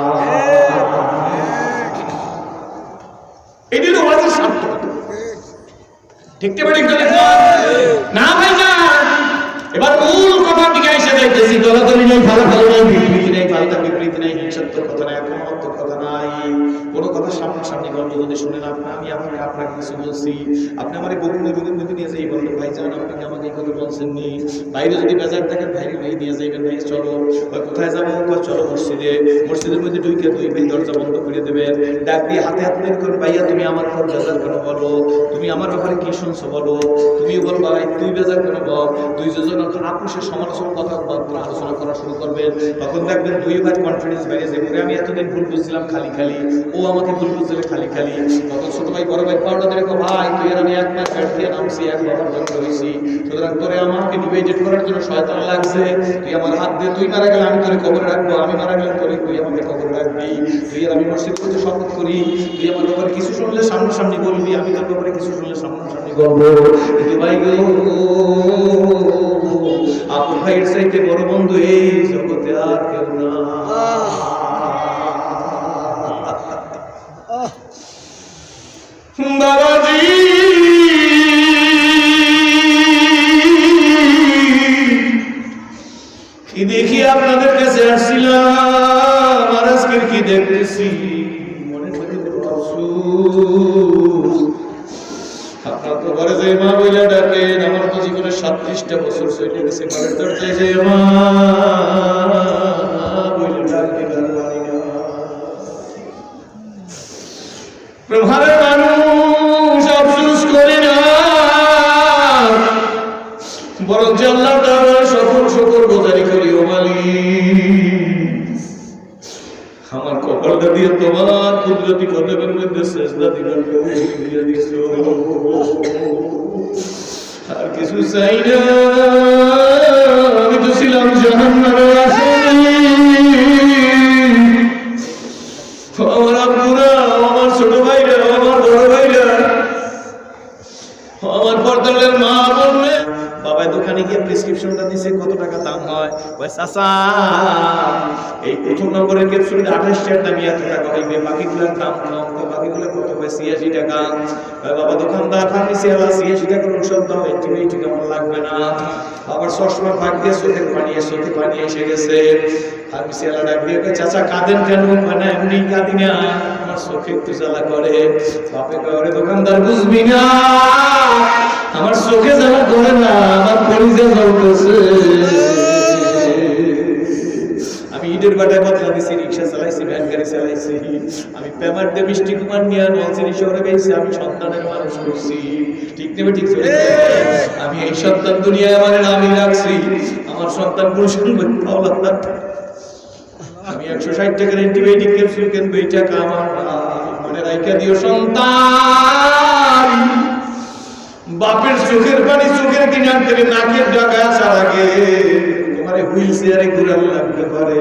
এটি তো ওয়াজের শর্ত ঠিকতে পারে না ভাই না এবার মূল কথা দিকে এসে যাইতেছি দলাদলি নেই ভালো ভালো নেই বিবৃতি নেই পাল্টা বিবৃতি নেই হিংসাত্মক কথা নাই আক্রমণাত্মক কথা নাই কোনো কথা সামনাসামনি গল্প যদি শুনেন আমি আপনাকে কিছু বলছি আপনি আমার গোপনে রোগের মধ্যে নিয়ে যাই বলবেন ভাই জান আপনি আমাকে এই কথা বলছেন নি বাইরে যদি বাজার দেখেন বাইরে ভাই নিয়ে যাইবেন ভাই চলো কোথায় যাবো চলো মসজিদের মধ্যে ঢুকে দুই ভাই দরজা বন্ধ করে দেবেন ডাক দিয়ে হাতে হাত বের করে ভাইয়া তুমি আমার পর বাজার কেন বলো তুমি আমার ব্যাপারে কি শুনছো বলো তুমিও বল ভাই তুই বাজার কেন বল দুইজন আপুষের সমালোচনা কথাবার্তা আলোচনা করা শুরু করবেন তখন দেখবেন দুই ভাই কনফিডেন্স বেড়ে যাবে আমি এতদিন ভুল বুঝছিলাম খালি খালি ও আমাকে ভুল বুঝছিল খালি খালি তখন ছোট ভাই বড় ভাই পাউডা দেখো ভাই তুই আর আমি একবার পেট দিয়ে নামছি একবার জন্য হয়েছি সুতরাং তোরে আমাকে ডিবেট করার জন্য শয়তান লাগছে তুই আমার হাত দিয়ে তুই মারা গেলে আমি তোরে কবরে রাখবো আমি মারা গেলে তোরে তুই আমাকে কবরে রাখবি তুই আর আমি মসজিদ করতে শপথ করি তুই আমার ব্যাপারে কিছু শুনলে সামনাসামনি বলবি আমি তোর ব্যাপারে কিছু শুনলে সামনাসামনি বলবো কিন্তু ভাই গো আপন ভাইয়ের চাইতে বড় বন্ধু এই জগতে আর কেউ না বাবাজি দেখতেছি মনে মধ্যে বড় আফসোস। আপনার তো ঘরে যে মা বইলা ডাকেন, আমার তো জীবনে 37টা বছর চলে গেছে ঘরের দরজায় যে মা বইলা ডাকে পারি না। প্রভাবের মানুষ আফসোস করি না, বরং আল্লাহ তাআলার সকল শুকর গুজারি করি। ও মালিক, আমার কপালটা দিয়ে তোমার কুদরতি কদমের মধ্যে সেজদা দিবার দিয়ে দিছো, আর কিছু চাই না। আমি তো ছিলাম জাহান্নামের আসামি। আমার আব্বুরা, আমার ছোট ভাইরা, আমার বড় ভাইরা, আমার পর্দালের মা বললে বাবা দোকানে গিয়ে প্রেসক্রিপশনটা দিছে, কত টাকা দাম হয়? ওই চাচা এই প্রথম নম্বরের ক্যাপসুলটা 28 টাকার দাম, এত টাকা হইবে, বাকিগুলোর দাম কম। বাকিগুলো কত? 86 টাকা। বাবা দোকানদার ফার্মেসিওয়ালা 86 টাকার ওষুধ দাও, অ্যান্টিবায়োটিক আমার লাগবে না। আবার চশমা ফাঁক দিয়ে চোখে পানি এসে গেছে। ফার্মেসিওয়ালা ডাক দিয়ে চাচা কাঁদেন কেন? মানে এমনি কাঁদি না, আমার চোখে একটু জ্বালা করে। বাপে করে দোকানদার বুঝবি না, আমার চোখে জ্বালা করে না, আমার কলিজা জ্বলতেছে। আমি ইটের বাটায় বদলা দিছি, রিক্সা চালাইছি, ভ্যান গাড়ি চালাইছি, আমি পেমার দিয়ে মিষ্টি কুমার নিয়ে নলছিরি শহরে গেছি, আমি সন্তানের মানুষ করছি। ঠিক নেবে ঠিক চলে, আমি এই সন্তান দুনিয়ায় আমার নামই রাখছি। আমার সন্তান মুসলমান, আমি 160 টাকার অ্যান্টিবায়োটিক ক্যাপসুল কিনবো, এই টাকা আমার মনে রাইখা দিও সন্তান। বাপের চোখের পানি চোখের কিনার থেকে নাকের ডাকা আসার আগে তোমারে হুইল চেয়ারে ঘুরানো লাগতে পারে।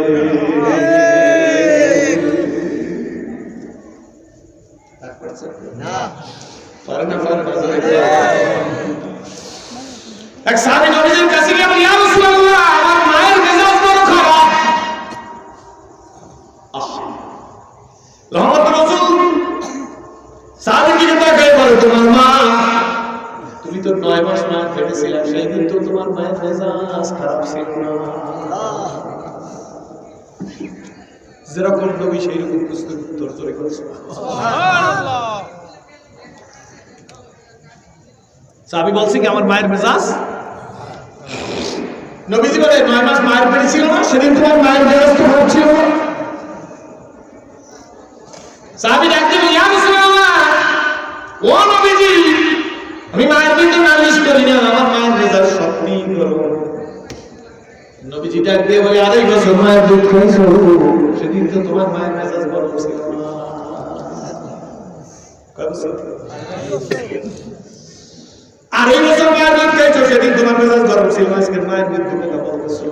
এক সাহাবী নবীজির কাছে গিয়ে বলে, ইয়া রাসূলুল্লাহ, আমার মায়ের মেজাজ বড় খারাপ। রহমত রাসূল সাহাবীকে তাকায় বলে, তোমার মা, তুমি তো 9 মাস মা ফেটেছিলাম, সেই দিন তো তোমার মায়ের মেজাজ খারাপ ছিল না। যেরকম নবী সেই রকম উত্তর তরে করেছে। সুবহানাল্লাহ। সাহাবী বলছে কি আমার মায়ের মেজাজ? নবীজি বলে 9 মাস মায়ের পেটে ছিল না, সেদিন তোমার মায়ের মেজাজ তো খারাপ ছিল না। সাহাবী ডাকতে বলে, ইয়া রাসূলুল্লাহ, ও নবীজি, আমি মায়ের পেটে নালিশ করি না, আমার মায়ের মেজাজ সবই গরম। নবীজি ডাক দিয়ে বলে, আড়াই বছর মায়ের দুধ খাইছো, সেদিন তো তোমার মায়ের মেজাজ গরম ছিল না। আড়াই বছর মায়ের দুধ খাইছো, সেদিন তোমার মেজাজ গরম ছিল, আজকে মায়ের দুধ কথা বলতেছো।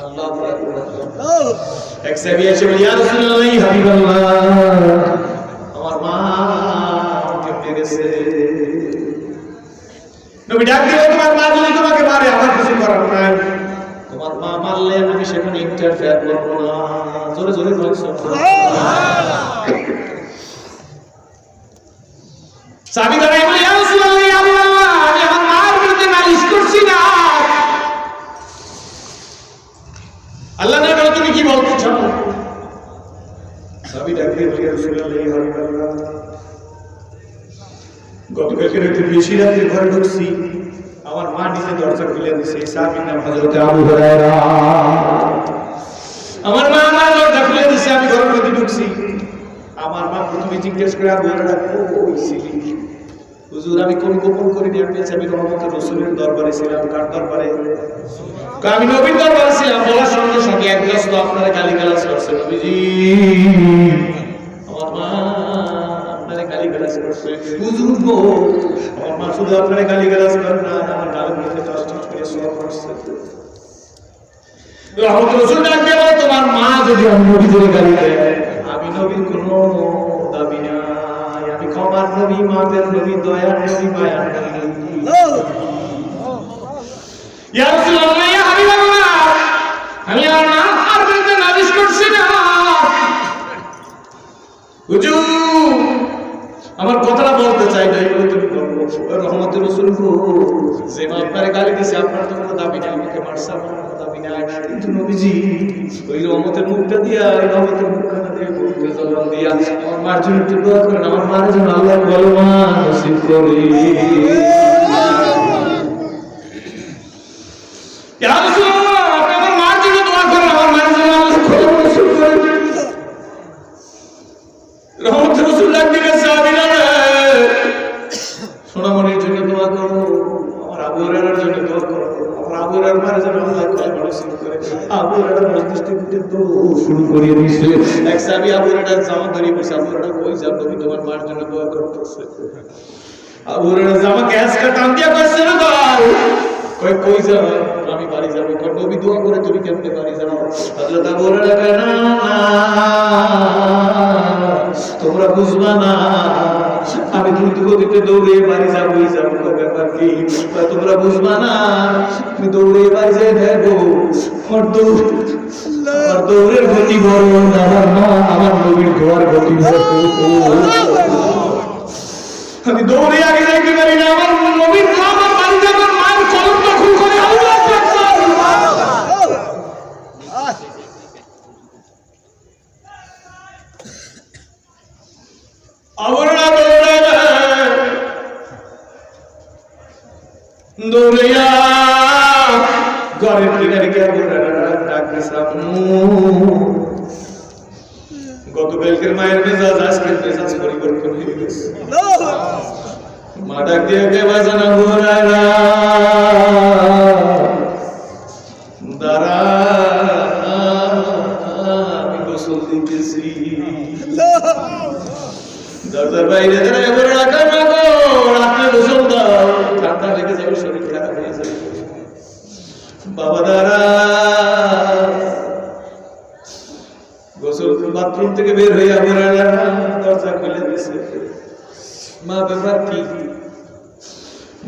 আল্লাহু আকবার। এক সাহাবী এসে বলে, ইয়া রাসূলুল্লাহ, হাবিবাল্লাহ, আমার মা কেমনে গেছে? নবী ডাক দিয়ে, তোমার মা যদি তোমাকে মারে, আমার কিছু করার নাই। তোমার মা মারলে আমি সেখানে ইন্টারফেয়ার করব না। জোরে জোরে বলুন সুবহানাল্লাহ। সাহাবী দাঁড়ায় বলে, ইয়া রাসূলুল্লাহ, ইয়া আল্লাহ, আমি আমার মার বিরুদ্ধে নালিশ করছি না। আল্লাহ নবী বলে, তুমি কি বলতে চাও? সাহাবী ডাক দিয়ে বলে, ইয়া রাসূলুল্লাহ, ইয়া হাবিবাল্লাহ, গতকালকে রাতে বেশি রাতে ঘরে ঢুকছি, আমার মা নিজে দরজা খুলে দিয়েছে। সাহাবীর নাম হযরত আবু হুরায়রা। আমার মা আমার দরজা খুলে দিয়েছে, আমি ঘরের মধ্যে ঢুকছি। আমার মা প্রথমে জিজ্ঞেস করে, আবু হুরায়রা কই ছিলি? হুজুর, আমি কোন গোপন করি না, আমি রহমতের রাসূলের দরবারে ছিলাম। কার দরবারে? আমি নবীর দরবারে ছিলাম। বলার সঙ্গে সঙ্গে এক গ্লাস তো আপনারা গালিগালাজ করছে নবীজি। আমার মা আপনারা গালিগালাজ করছে। হুজুর গো, আমার মা শুধু আপনারা গালিগালাজ করে না, আমার গালের মধ্যে টাচ করে সওয়াব করছে। রহমতের রাসূল ডাকতে বলে, তোমার মা যদি আমি নবীদের গালি দেয়, আমি নবীর কোনো দাবি নাই। আমি ক্ষমার নবী, মাদের নবী, দয়ার নবী, মায়ার নবী। ইয়া রাসূলুল্লাহ, ইয়া হাবিবাল্লাহ, আমি আমার মার বিরুদ্ধে নালিশ করছি না। হুজুর, আমার কথাটা বলতে চাই না, এগুলো তুমি বলবো। রহমতের রাসূল গো, যে মা আপনারে গালি দিয়েছে, আপনার তো কোনো দাবি নাই, আমাকে মারছে, আমার কোনো দাবি নাই। কিন্তু নবীজি ওই রহমতের মুখটা দিয়া ওই রহমতের মুখখানা দিয়ে পবিত্র জবান দিয়া আমার মার জন্য একটু দোয়া করেন, আমার মার জন্য আল্লাহ ভালো মা নসিব করে। ইয়া রাসূলুল্লাহ, আপনি আমার মার জন্য দোয়া করেন, আমার মার জন্য আল্লাহ ভালো মা নসিব করে। রহমতের রাসূল ডাক দিয়ে সাহাবীরা, সোনামণির জন্য দোয়া করো, আমার আবু হুরায়রার জন্য দোয়া করো, আমার আবু হুরায়রার মার জন্য আল্লাহ ভালো নসিব করে। আবু হুরায়রা মসজিদে উঠে তো শুরু করিয়ে দিয়েছে। এক সাহাবী আবু হুরায়রার জামা ধরে বসে, আবু হুরায়রা কই যাও, নবী তোমার মার জন্য দোয়া করতেছে। আবু হুরায়রা জামা গ্যাস টান দিয়া কইছে না দাও, কই যাও, আমি বাড়ি যাবো। নবী দোয়া করে তুমি কেমনে বাড়ি যাও? হযরত আবু হুরায়রা কয় না, তোমরা বুঝবা না, আমি দ্রুত গতিতে দৌড়ে বাড়ি যাবোই যাবো, ব্যাপার কি তোমরা বুঝবা না, আমি দৌড়ে বাড়ি যাই দেখবো আমার দৌড়ের গতি বড়, আমার মা আমার নবীর ঘর গতি বড়। আমি দৌড়ে আগে যাইতে পারি না, আমার নবীর মা আমার বাড়ি যাবে, মায়ের কলম দখল করে আল্লাহু আকবার। দৌড়িয়া ঘরের কিনারে গিয়ে গতকালকের মায়ের মেজাজ আজকের মেজাজ পরিবর্তন হয়ে গেছে। মা ডাক দিয়ে কে বাজানো ঘোরায়রা দাঁড়া, আমি গোসল দিতেছি। দরজার বাইরে দাঁড়ায় বলে রাখা না গো, রাত্রে গোসল দাও, ঠান্ডা লেগে যাবে, শরীর খারাপ হয়ে যাবে। বাবা দাঁড়া, গোসল বাথরুম থেকে বের হইয়া দরজা খুলে দিছে। মা ব্যাপার কি?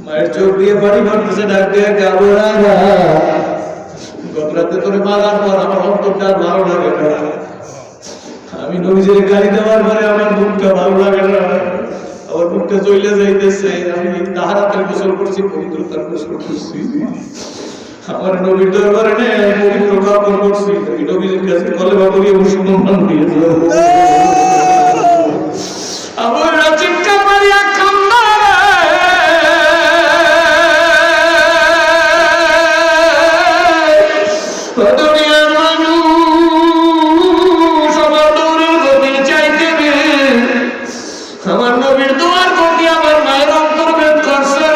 মায়ের চোখ দিয়ে পানি ভরতেছে, ডাক দিয়ে গাবরারা, গত রাতে তোরে মারার পর আমার অন্তরটা ভালো লাগে না, আমি নবীজির গালি দেওয়ার পরে আমার মুখটা ভালো লাগে না, আমার মুখটা চলে যাইতেছে। আমি তাহারাতের গোসল করছি, পবিত্রতার গোসল করছি, আমার নবীর দরবারে নে পবিত্র কাপড় করছি, আমি নবীজির কাছে কলেমা পড়িয়ে মুসলমান হয়ে যাব। আমার চিৎকার মারিয়া কান্না, দুনিয়ার মানুষ আমার দৌড়ের গতি চাইতে, আমার নবীর দোয়ার গতি আমার মায়ের অন্তর্ভেদ করছে।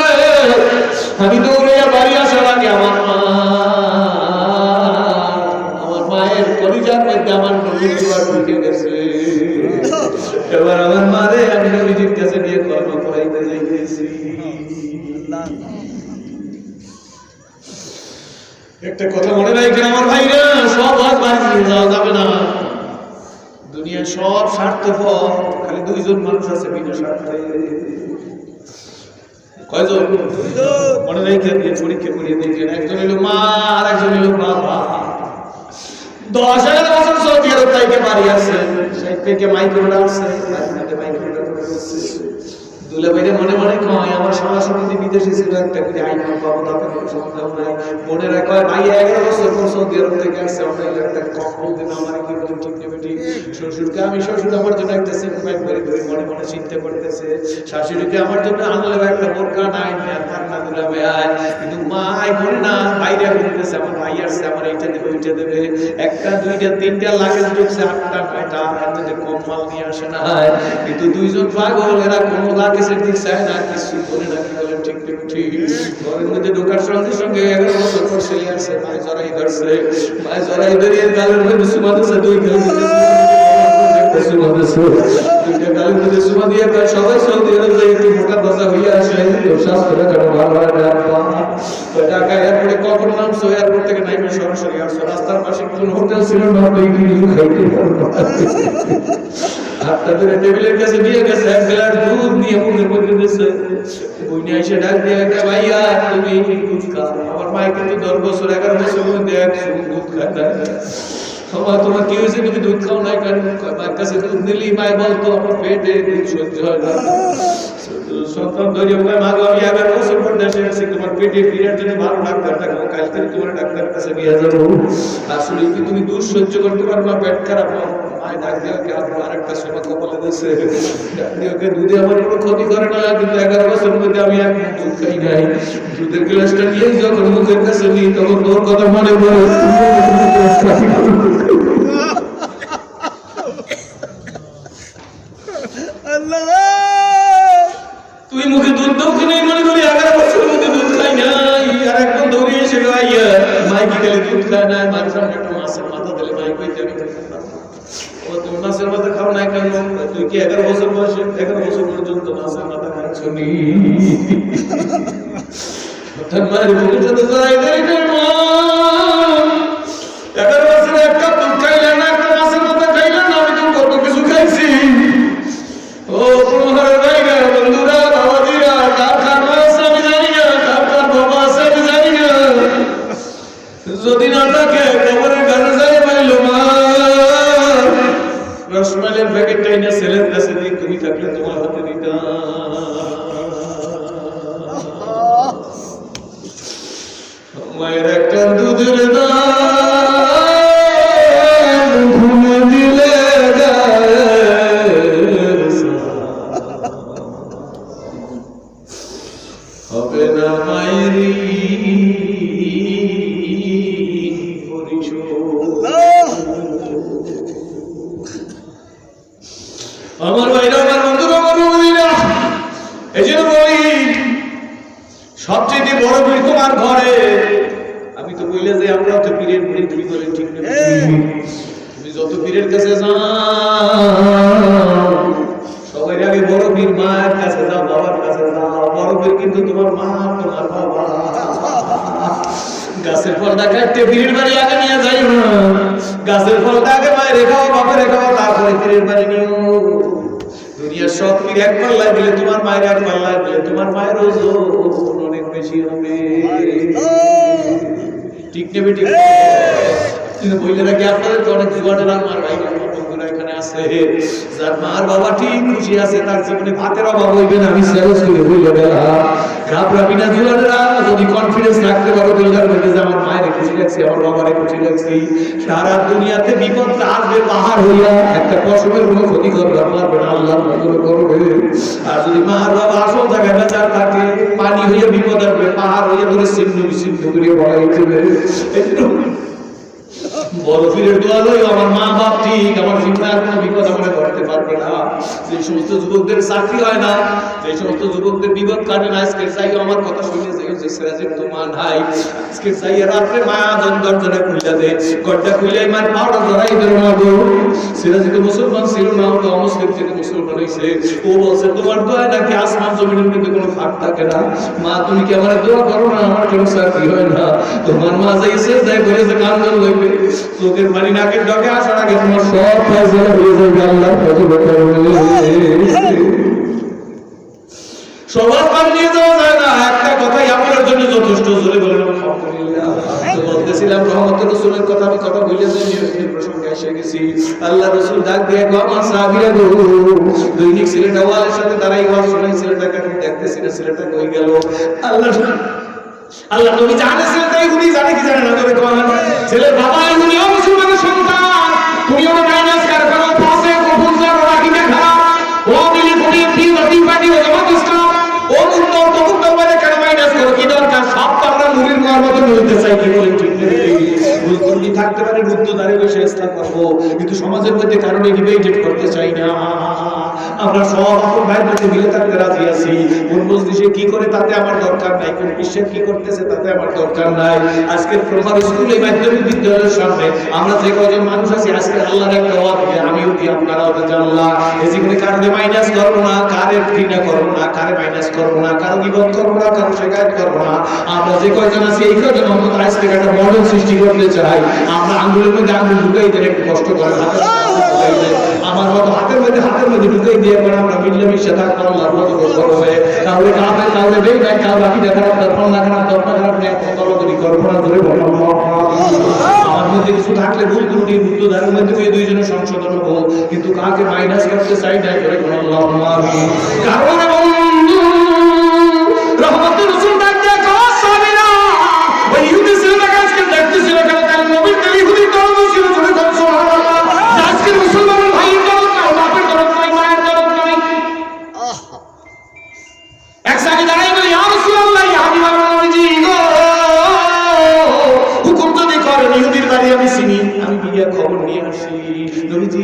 আমি দৌড়ে বাড়ি আসার আগে আমার মায়ের পরিজার মধ্যে আমার নবীর দোয়ার ঢুকে গেছে। এবার আমার মারে আমি নবীজির কাছে নিয়ে কলমা পড়াইতে যাইতেছি। একটা কথা মনে রাখেন আমার ভাইরা, সব হাত বাড়ি যাওয়া যাবে না। দুনিয়ার সব স্বার্থপর, খালি দুইজন মানুষ আছে বিনা স্বার্থে। কয়জন? মনে রেখে দিয়ে পরীক্ষা করিয়ে দেখেন, একজন হলো মা আর একজন হলো বাবা। 10,000 বছর সৌদি আরব থেকে বাড়ি আছে, সেই থেকে মাইক্রোটা আছে, দুলা ভাইরে মনে মনে কয় আমার সমাজসমিতি বিদেশে ছিল একটা করে আইফোন পাবো, তাতে কোনো সন্দেহ নাই। বোনেরা কয় ভাই 11 বছর পর সৌদি আরব থেকে আসছে, আমরা একটা কম্বল দিন আমার কি বলে ঠিক নেবে ঠিক। শ্বশুরকে আমি শ্বশুর আমার জন্য একটা সিম্পাই করে ধরে মনে মনে চিন্তা করতেছে, শাশুড়িকে আমার জন্য আনলে একটা বোরকা নাই না দুলা ভাই, কিন্তু মা এখন না বাইরে ঘুরতেছে, আমার ভাই আসছে, আমার এইটা দেবে ওইটা দেবে, একটা দুইটা তিনটা লাগেজ ঢুকছে, 8টা 9টা, এর মধ্যে কম মাল নিয়ে আসে না। কিন্তু দুইজন পাগল, এরা কোনো লাগেজের দিক চায় না, কিছু করে না, কি বলেন ঠিক ঠিক ঠিক। ঘরের মধ্যে ঢোকার সঙ্গে সঙ্গে 11 বছর পর ছেলে আসছে, মায়ের জড়াই ধরছে, মায়ের জড়াই ধরিয়ে গালের মধ্যে সুমা দিচ্ছে, দুই গাল দুইটা গালের মধ্যে সুমা দিয়ে সবাই সৌদি আরব একটু মোটা দশা হইয়া আসে, স্বাস্থ্যটা কেন ভালো হয় না। ঢাকা এয়ারপোর্টে কখন নামছো? এয়ারপোর্ট থেকে নাইমে সরাসরি আসছো, রাস্তার পাশে কোন হোটেল ছিল না, খাইতে পারবো। হাতটা ধরে টেবিলের কাছে দিয়ে গেছে, 1 গ্লাস দুধ নিয়ে মুখের মধ্যে দিয়েছে। বইনে এসে ডাক দিয়ে ভাইয়া তুমি দুধ খাও। আমার মায়ের কিন্তু 10 বছর 11 বছর মধ্যে দুধ খায় না। তোমার কি হয়েছে, তুমি দুধ খাও না কেন? মায়ের কাছে দুধ নিলি মায় বলতো আমার পেটে দুধ সহ্য হয় না। সন্তান ধরে ওকে মা গো আমি 11 বছর পর দেশে এসেছি তোমার পেটে ফিরার জন্য ভালো ডাক্তার দেখাবো কালকে তোমার ডাক্তার কাছে নিয়ে যাবো আসলে কি তুমি দুধ সহ্য করতে পারবে না পেট খারাপ মায় ডাক দিয়ে ওকে আরেকটা সময় কপালে দিয়েছে ডাক দিয়ে ওকে দুধে আমার কোনো ক্ষতি করে না কিন্তু 11 বছরের মধ্যে আমি এক দুধ খাই নাই দুধের গ্লাসটা নিয়ে যখন মুখের কাছে নিই তখন তোর কথা মনে পড়ে তুই মুখে দুধ দাও কিনে মনে করি 11 বছর মুখে দুধ খাই নাই আর একদম দৌড়ে এসে গাইয়া মাই কি গেলে দুধ খায় না মার সামনে একটা মাছের মাথা দিলে মাই কই যাবে ও তুমি মাছের মাথা খাও না কেন তুই কি 11 বছর বয়সে 11 বছর পর্যন্ত মাছের মাথা খাচ্ছ নি তার মায়ের বুকের সাথে জড়াই দেয় মা 11 বছরে একটা দুধ খাইলে না একটা মাছের মাথা খাইলে না আমি তো কত কিছু খাইছি ও তোমার জায়গা বন্ধুরা বাবাজিরা কার কার মাছ আমি জানি না কার কার বাবা আছে আমি জানি না যদি না থাকে কবরের ঘরে যাই পাইলো মা রসমালের প্যাকেটটা এনে ছেলের কাছে দিয়ে তুমি থাকলে তোমার হাতে দিতাম মায়ের একটা দুধের দাম ঘুমে দিলে হবে না মায়েরই আমার ভাইরা আমার বন্ধুরা আমার বন্ধুরা এই জন্য বলি সবচেয়ে বড় বই তোমার ঘরে আমি তো বললে যে আমরা তো পীরের মুড়ি তুমি বলেন ঠিক না তুমি যত পীরের কাছে যাও সবাই আগে বড় পীর মায়ের কাছে যাও বাবার কাছে যাও বড় পীর কিন্তু তোমার মা তোমার বাবা গাছের ফলটা কাটতে পীরের বাড়ি আগে নিয়ে যাই না গাছের ফলটা আগে মায়ের রেখাও বাপের রেখাও তারপরে পীরের বাড়ি নিও দুনিয়ার সব পীর এক পাল্লায় দিলে তোমার মায়ের এক পাল্লায় দিলে তোমার মায়ের ওজন অনেক বেশি হবে ঠিক নেবে ঠিক কিন্তু বললে নাকি আপনাদের তো অনেক যুবাটের আমার ভাই বন্ধুরা এখানে আছে যার মার বাবা ঠিক খুশি আছে তার জীবনে ভাতের অভাব হইবে না আমি চ্যালেঞ্জ করে বললে গেলাম ঘাবড়াবি না যুবাটেরা যদি কনফিডেন্স রাখতে পারো দিলদার বলতে যে আমার মায়ের খুশি লাগছে আমার বাবারে খুশি লাগছে সারা দুনিয়াতে বিপদ আসবে পাহাড় হইয়া একটা পশমের কোনো ক্ষতি করবে পারবে না আল্লাহর নজরে করবে আর যদি মার বাবা আসল জায়গায় বেচার থাকে পানি হইয়া বিপদ আসবে পাহাড় হইয়া ধরে ছিন্ন বিচ্ছিন্ন করে বড়াই দেবে বড় পীরের দোয়া লই আমার মা বাপ ঠিক আমার জীবনে কোনো বিপদ আমরা করতে পারবে না যে সমস্ত যুবকদের চাকরি হয় না যে সমস্ত যুবকদের বিপদ কাটে না আজকের চাই আমার কথা শুনে যে সিরাজের তো মা নাই আজকের চাই রাত্রে মা দরজাটা খুলে দে গড়টা খুলে মার পাউডার ধরাই দেব না গো সিরাজ তো মুসলমান ছিল না ও অমুসলিম থেকে মুসলমান হইছে ও বলছে তোমার দোয়া নাকি আসমান জমিনের মধ্যে কোনো ফাঁক থাকে না মা তুমি কি আমার দোয়া করো না আমার কোনো চাকরি হয় না তোমার মা যাইছে যাই করে যে কান্দন লইবে চোখের পানি নাকের ডগে আসার আগে তোমার সব ফয়সালা হয়ে যাবে আল্লাহর ফজলে করবে সবার পান নিয়ে যাওয়া যায় না একটা কথাই আমার জন্য যথেষ্ট জোরে বলেন আলহামদুলিল্লাহ তো বলতেছিলাম রহমতের রাসূলের কথা আমি কথা বলে যে এই প্রসঙ্গে এসে গেছি আল্লাহ রাসূল ডাক দিয়ে গো আমার সাহাবীরা গো দৈনিক ছেলেটা ওয়ালের সাথে দাঁড়াই ওয়াজ শোনাই ছেলেটাকে আমি দেখতেছি না ছেলেটা কই গেল আল্লাহ নবী জানে ছেলেটা ইহুদি জানে কি জানে না তবে কোন ছেলের বাবা ইহুদি ও মুসলমানের সন্তান তুমি ওর মাইনাস কার করো পাশে কবুল জানো রাখি না খারাপ ও মিলি কোটি টি নদী পাটি ও জামাত ইসলাম ও মুক্ত কবুল মানে কেন মাইনাস করো কি দরকার সব তো আমরা মুরির মার মতো বলতে চাই কি বলেন ঠিক নেই বুঝলি থাকতে পারে রুদ্ধ দাঁড়িয়ে বসে ইসলাম করব কিন্তু সমাজের মধ্যে কারণে ডিবেট করতে চাই না আমরা সব আপন ভাইদেরকে মিলে থাকতে রাজি আছি কোন মজলিসে কি করে তাতে আমার দরকার নাই কোন বিশ্বের কি করতেছে তাতে আমার দরকার নাই আজকের প্রভাব স্কুলে মাধ্যমিক বিদ্যালয়ের সামনে আমরা যে কজন মানুষ আছি আজকে আল্লাহর একটা ওয়াদ দিয়ে আমিও কি আপনারাও তো আল্লাহ এই জীবনে কারণে মাইনাস করবো না কারে ঘৃণা করবো না কারে মাইনাস করবো না কারো গীবত করবো না কারো শিকায়ত করবো না আমরা যে কয়জন আছি এই কয়জন অন্তত আজ থেকে একটা মডেল সৃষ্টি করতে চাই আমরা আঙ্গুলের মধ্যে আঙ্গুল ঢুকাই দিলে একটু কষ্ট করে আমার মতো হাতের মধ্যে ঢুকাই দিয়ে করে আমরা মিলেমিশে থাকবো আল্লাহর মতো করবে তাহলে কাউকে কাউকে বেই না কাউ বাকি দেখা দর্পণ না খারাপ দর্পণ খারাপ নিয়ে তলগরি করবো না ধরে বলো আমার মধ্যে কিছু থাকলে ভুল ত্রুটি বুদ্ধ ধারের মধ্যে এই দুইজনের সংশোধন হবো কিন্তু কাকে মাইনাস করতে চাই না করে আল্লাহ কারণ রহমতের রাসূল ডাক দিয়ে কয় সাহাবীরা ওই ইহুদি ছেলেটাকে আজকে দেখতেছিল কেন তার নবীর তেল ইহুদির দরদ ছিল তুমি কোন সুবহানাল্লাহ আজকে মুসলমানের ভাইয়ের দরদ নাই বাপের দরদ নাই মায়ের দরদ নাই এক সাহাবী দাঁড়াই বলে ইয়া রাসূলুল্লাহ ইয়া হাবিবাল্লাহ নবীজি গো হুকুম যদি করেন ইহুদির বাড়ি আমি চিনি আমি গিয়ে খবর নিয়ে আসি নবীজি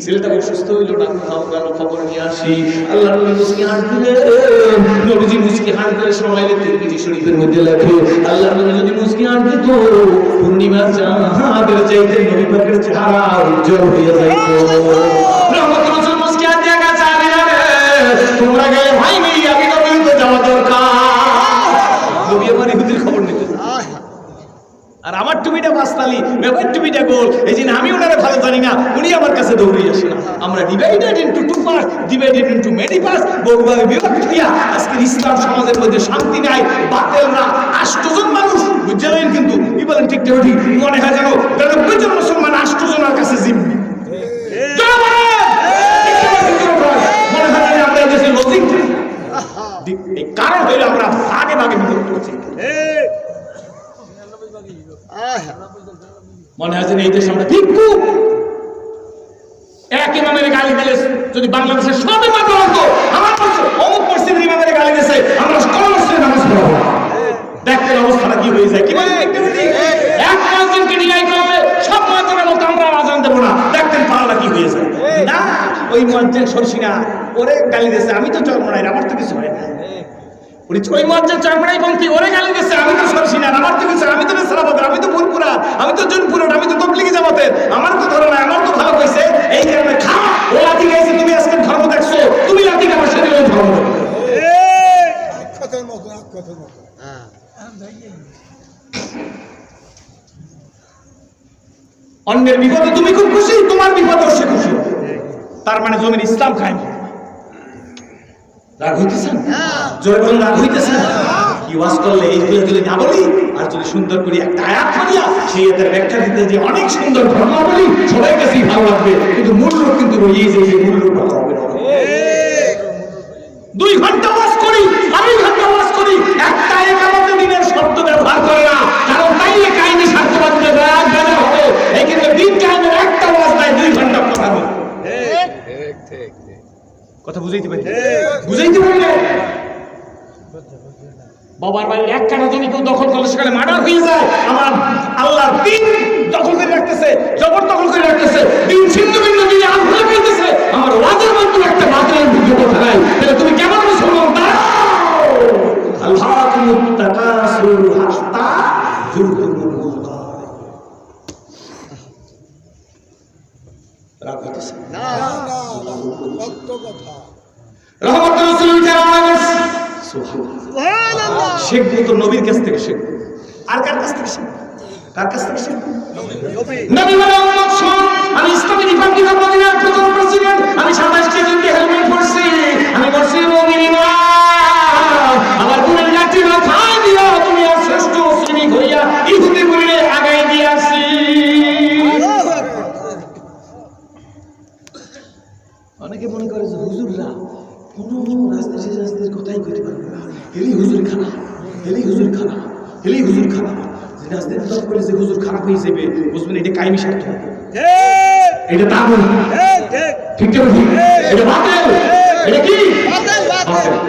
ছেলেটা অসুস্থ হইল না খাও গেল খবর নিয়ে আসি আল্লাহ নবী মুসকি হাত দিলে নবীজি মুসকি হাত দিলে সময় তিরমিজি শরীফের মধ্যে লেখে আল্লাহ নবী যদি মুসকি হাত দিত পূর্ণিমার চাঁদের চাইতে নবী পাকের চেহারা উজ্জ্বল হয়ে যাইত রহমতুল রাসূল মুসকি হাত দিয়ে গেছে তোমরা গেলে ভাই নেই আমি নবী তো যাওয়া দরকার নবী আমার ইহুদির খবর নিতে আর আমার টুপিটা বাস্তালি মেয়ের টুপিটা গোল এই জন্য আমি ওনারে ভালো জানি না উনি আমার কাছে দৌড়িয়ে আসে না আমরা divided into two parts divided into many parts বহুভাবে বিভক্ত হইয়া আজকে ইসলাম সমাজের মধ্যে শান্তি নাই বাতিল না 8 জন মানুষ বুঝলেন কিন্তু কি বলেন ঠিক ঠিক মনে হয় যেন 90 জন মুসলমান 8 জনের কাছে জিম্মি মনে হয় যেন আমরা দেশে লজিক এই কারণ হইলো আমরা ভাগে ভাগে বিভক্ত হচ্ছি মনে হয় এই দেশে আমরা ভিক্ষু এক ইমামের গালি দিলে যদি বাংলাদেশের সব ইমাম বলতো আমার অমুক মসজিদের ইমামের গালি দিয়েছে আমরা কোন মসজিদে নামাজ পড়াবো দেখতেন অবস্থাটা কি হয়ে যায় কি বলে এক মুয়াজ্জিনকে নিলাই করলে সব মুয়াজ্জিনের মতো আমরা আযান দেব না দেখতেন পাল্লা কি হয়ে যায় না ওই মুয়াজ্জিন সরছি না ওরে গালি দিয়েছে আমি তো চরমনাই আমার তো কিছু হয় না ওই মুয়াজ্জিন চরমনাই পন্থী ওরে গালি দিয়েছে আমি তো সরছি না আমার তো কিছু আমি তো সালাবাদের আমি তো ফুলপুরা আমি তো জনপুরের আমি তো তবলিগি জামাতের আমার তো ধরো না আমার তো ভালো কইছে এই কারণে খা ও লাঠি গাইছে তুমি আজকে ধর্ম দেখছো তুমি লাঠি আমার সাথে ওই ধর্ম কথার মতো হ্যাঁ অন্যের বিপদে তুমি খুব খুশি তোমার বিপদে সে খুশি তার মানে জমির ইসলাম কায়েম রাগ হইতেছেন জোরে বলুন রাগ হইতেছেন কি ওয়াজ করলে এইগুলো যদি না বলি আর যদি সুন্দর করে একটা আয়াত পড়িয়া সেই আয়াতের ব্যাখ্যা দিতে যে অনেক সুন্দর ধর্ম বলি সবাই কাছেই ভালো লাগবে কিন্তু মূল রূপ কিন্তু রয়েই যে মূল রূপ ভালো হবে না 2 ঘন্টা ওয়াজ করি 2 ঘন্টা ওয়াজ করি একটা একামতে দিনের শব্দ ব্যবহার করে না কারণ তাইলে কাহিনী স্বার্থবাদীতে ব্যাগ বেজা হবে এই কিন্তু দিন কাহিনীর একটা ওয়াজ নাই 2 ঘন্টা কথা বলি ঠিক কথা বুঝাইতে পারি বুঝাইতে পারি না বাবার বাড়ির এক কানা জমি কেউ দখল করলে সেখানে মার্ডার হয়ে যায় আমার আল্লাহর দিন দখল করে রাখতেছে জবরদখল করে রাখতেছে দিন ছিন্ন ভিন্ন দিনে আগুন লাগাইতেছে আমার ওয়াজের মধ্যে একটা বাতিলের ভিডিও কথা নাই তাহলে তুমি কেমন মুসলমান দাঁড়াও আল্লাহুম্মা তাকাসুর হাত্তা যুরতুমুল মুকার রাগ হইতেছে না সত্য কথা রহমতুল রাসূল জানাস সুবহানাল্লাহ শিখবো তো নবীর কাছ থেকে শিখবো আর কার কাছ থেকে শিখবো কার কাছ থেকে শিখবো নবী বলে উম্মত শুন আমি ইসলামী রিপাবলিক অফ মদিনার প্রথম প্রেসিডেন্ট আমি 27 টি যুদ্ধে হেলমেট পরছি আমি বলছি মুমিন ইমান আমার গুণের লাঠি মাথায় দিয়া তুমি আর শ্রেষ্ঠ মুসলিম হইয়া ইহুদি বলে আগায় দিয়াছি অনেকে মনে করে যে হুজুররা কোনো রাজনীতির কথাই কইতে পারবে না এলি হুজুর খারাপ এলি হুজুর খারাপ এলি হুজুর খারাপ যে রাজনীতি দল করে যে হুজুর খারাপ হয়ে যাবে বুঝবেন এটা কায়েমি স্বার্থ এটা তাগুন ঠিক ঠিক এটা বাতিল এটা কি বাতিল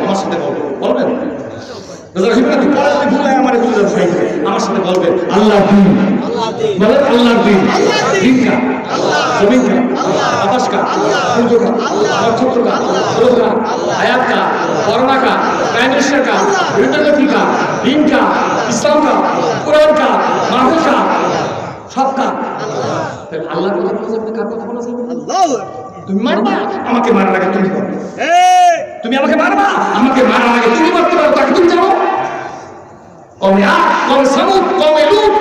আমার সাথে বলবেন আমার সাথে বলবেন আল্লাহ দিন বলেন আল্লাহ দিন দিন কা জমিন কা আকাশ কা সূর্য কা নক্ষত্র কা রোদ কা আয়াত কা করোনা কা কায়নেশ্বর কা রিটার্নিটি কা দিন কা ইসলাম কা কুরআন কা মাহফিল কা সব কা তাহলে আল্লাহর কথা বলা যাবে কার কথা বলা যাবে আল্লাহ তুমি মারবা আমাকে মারার আগে তুমি করবে তুমি আমাকে মারবা আমাকে মারার আগে তুমি করতে পারো তাকে তুমি জানো কমে আদ কমে সামুদ কমে লূত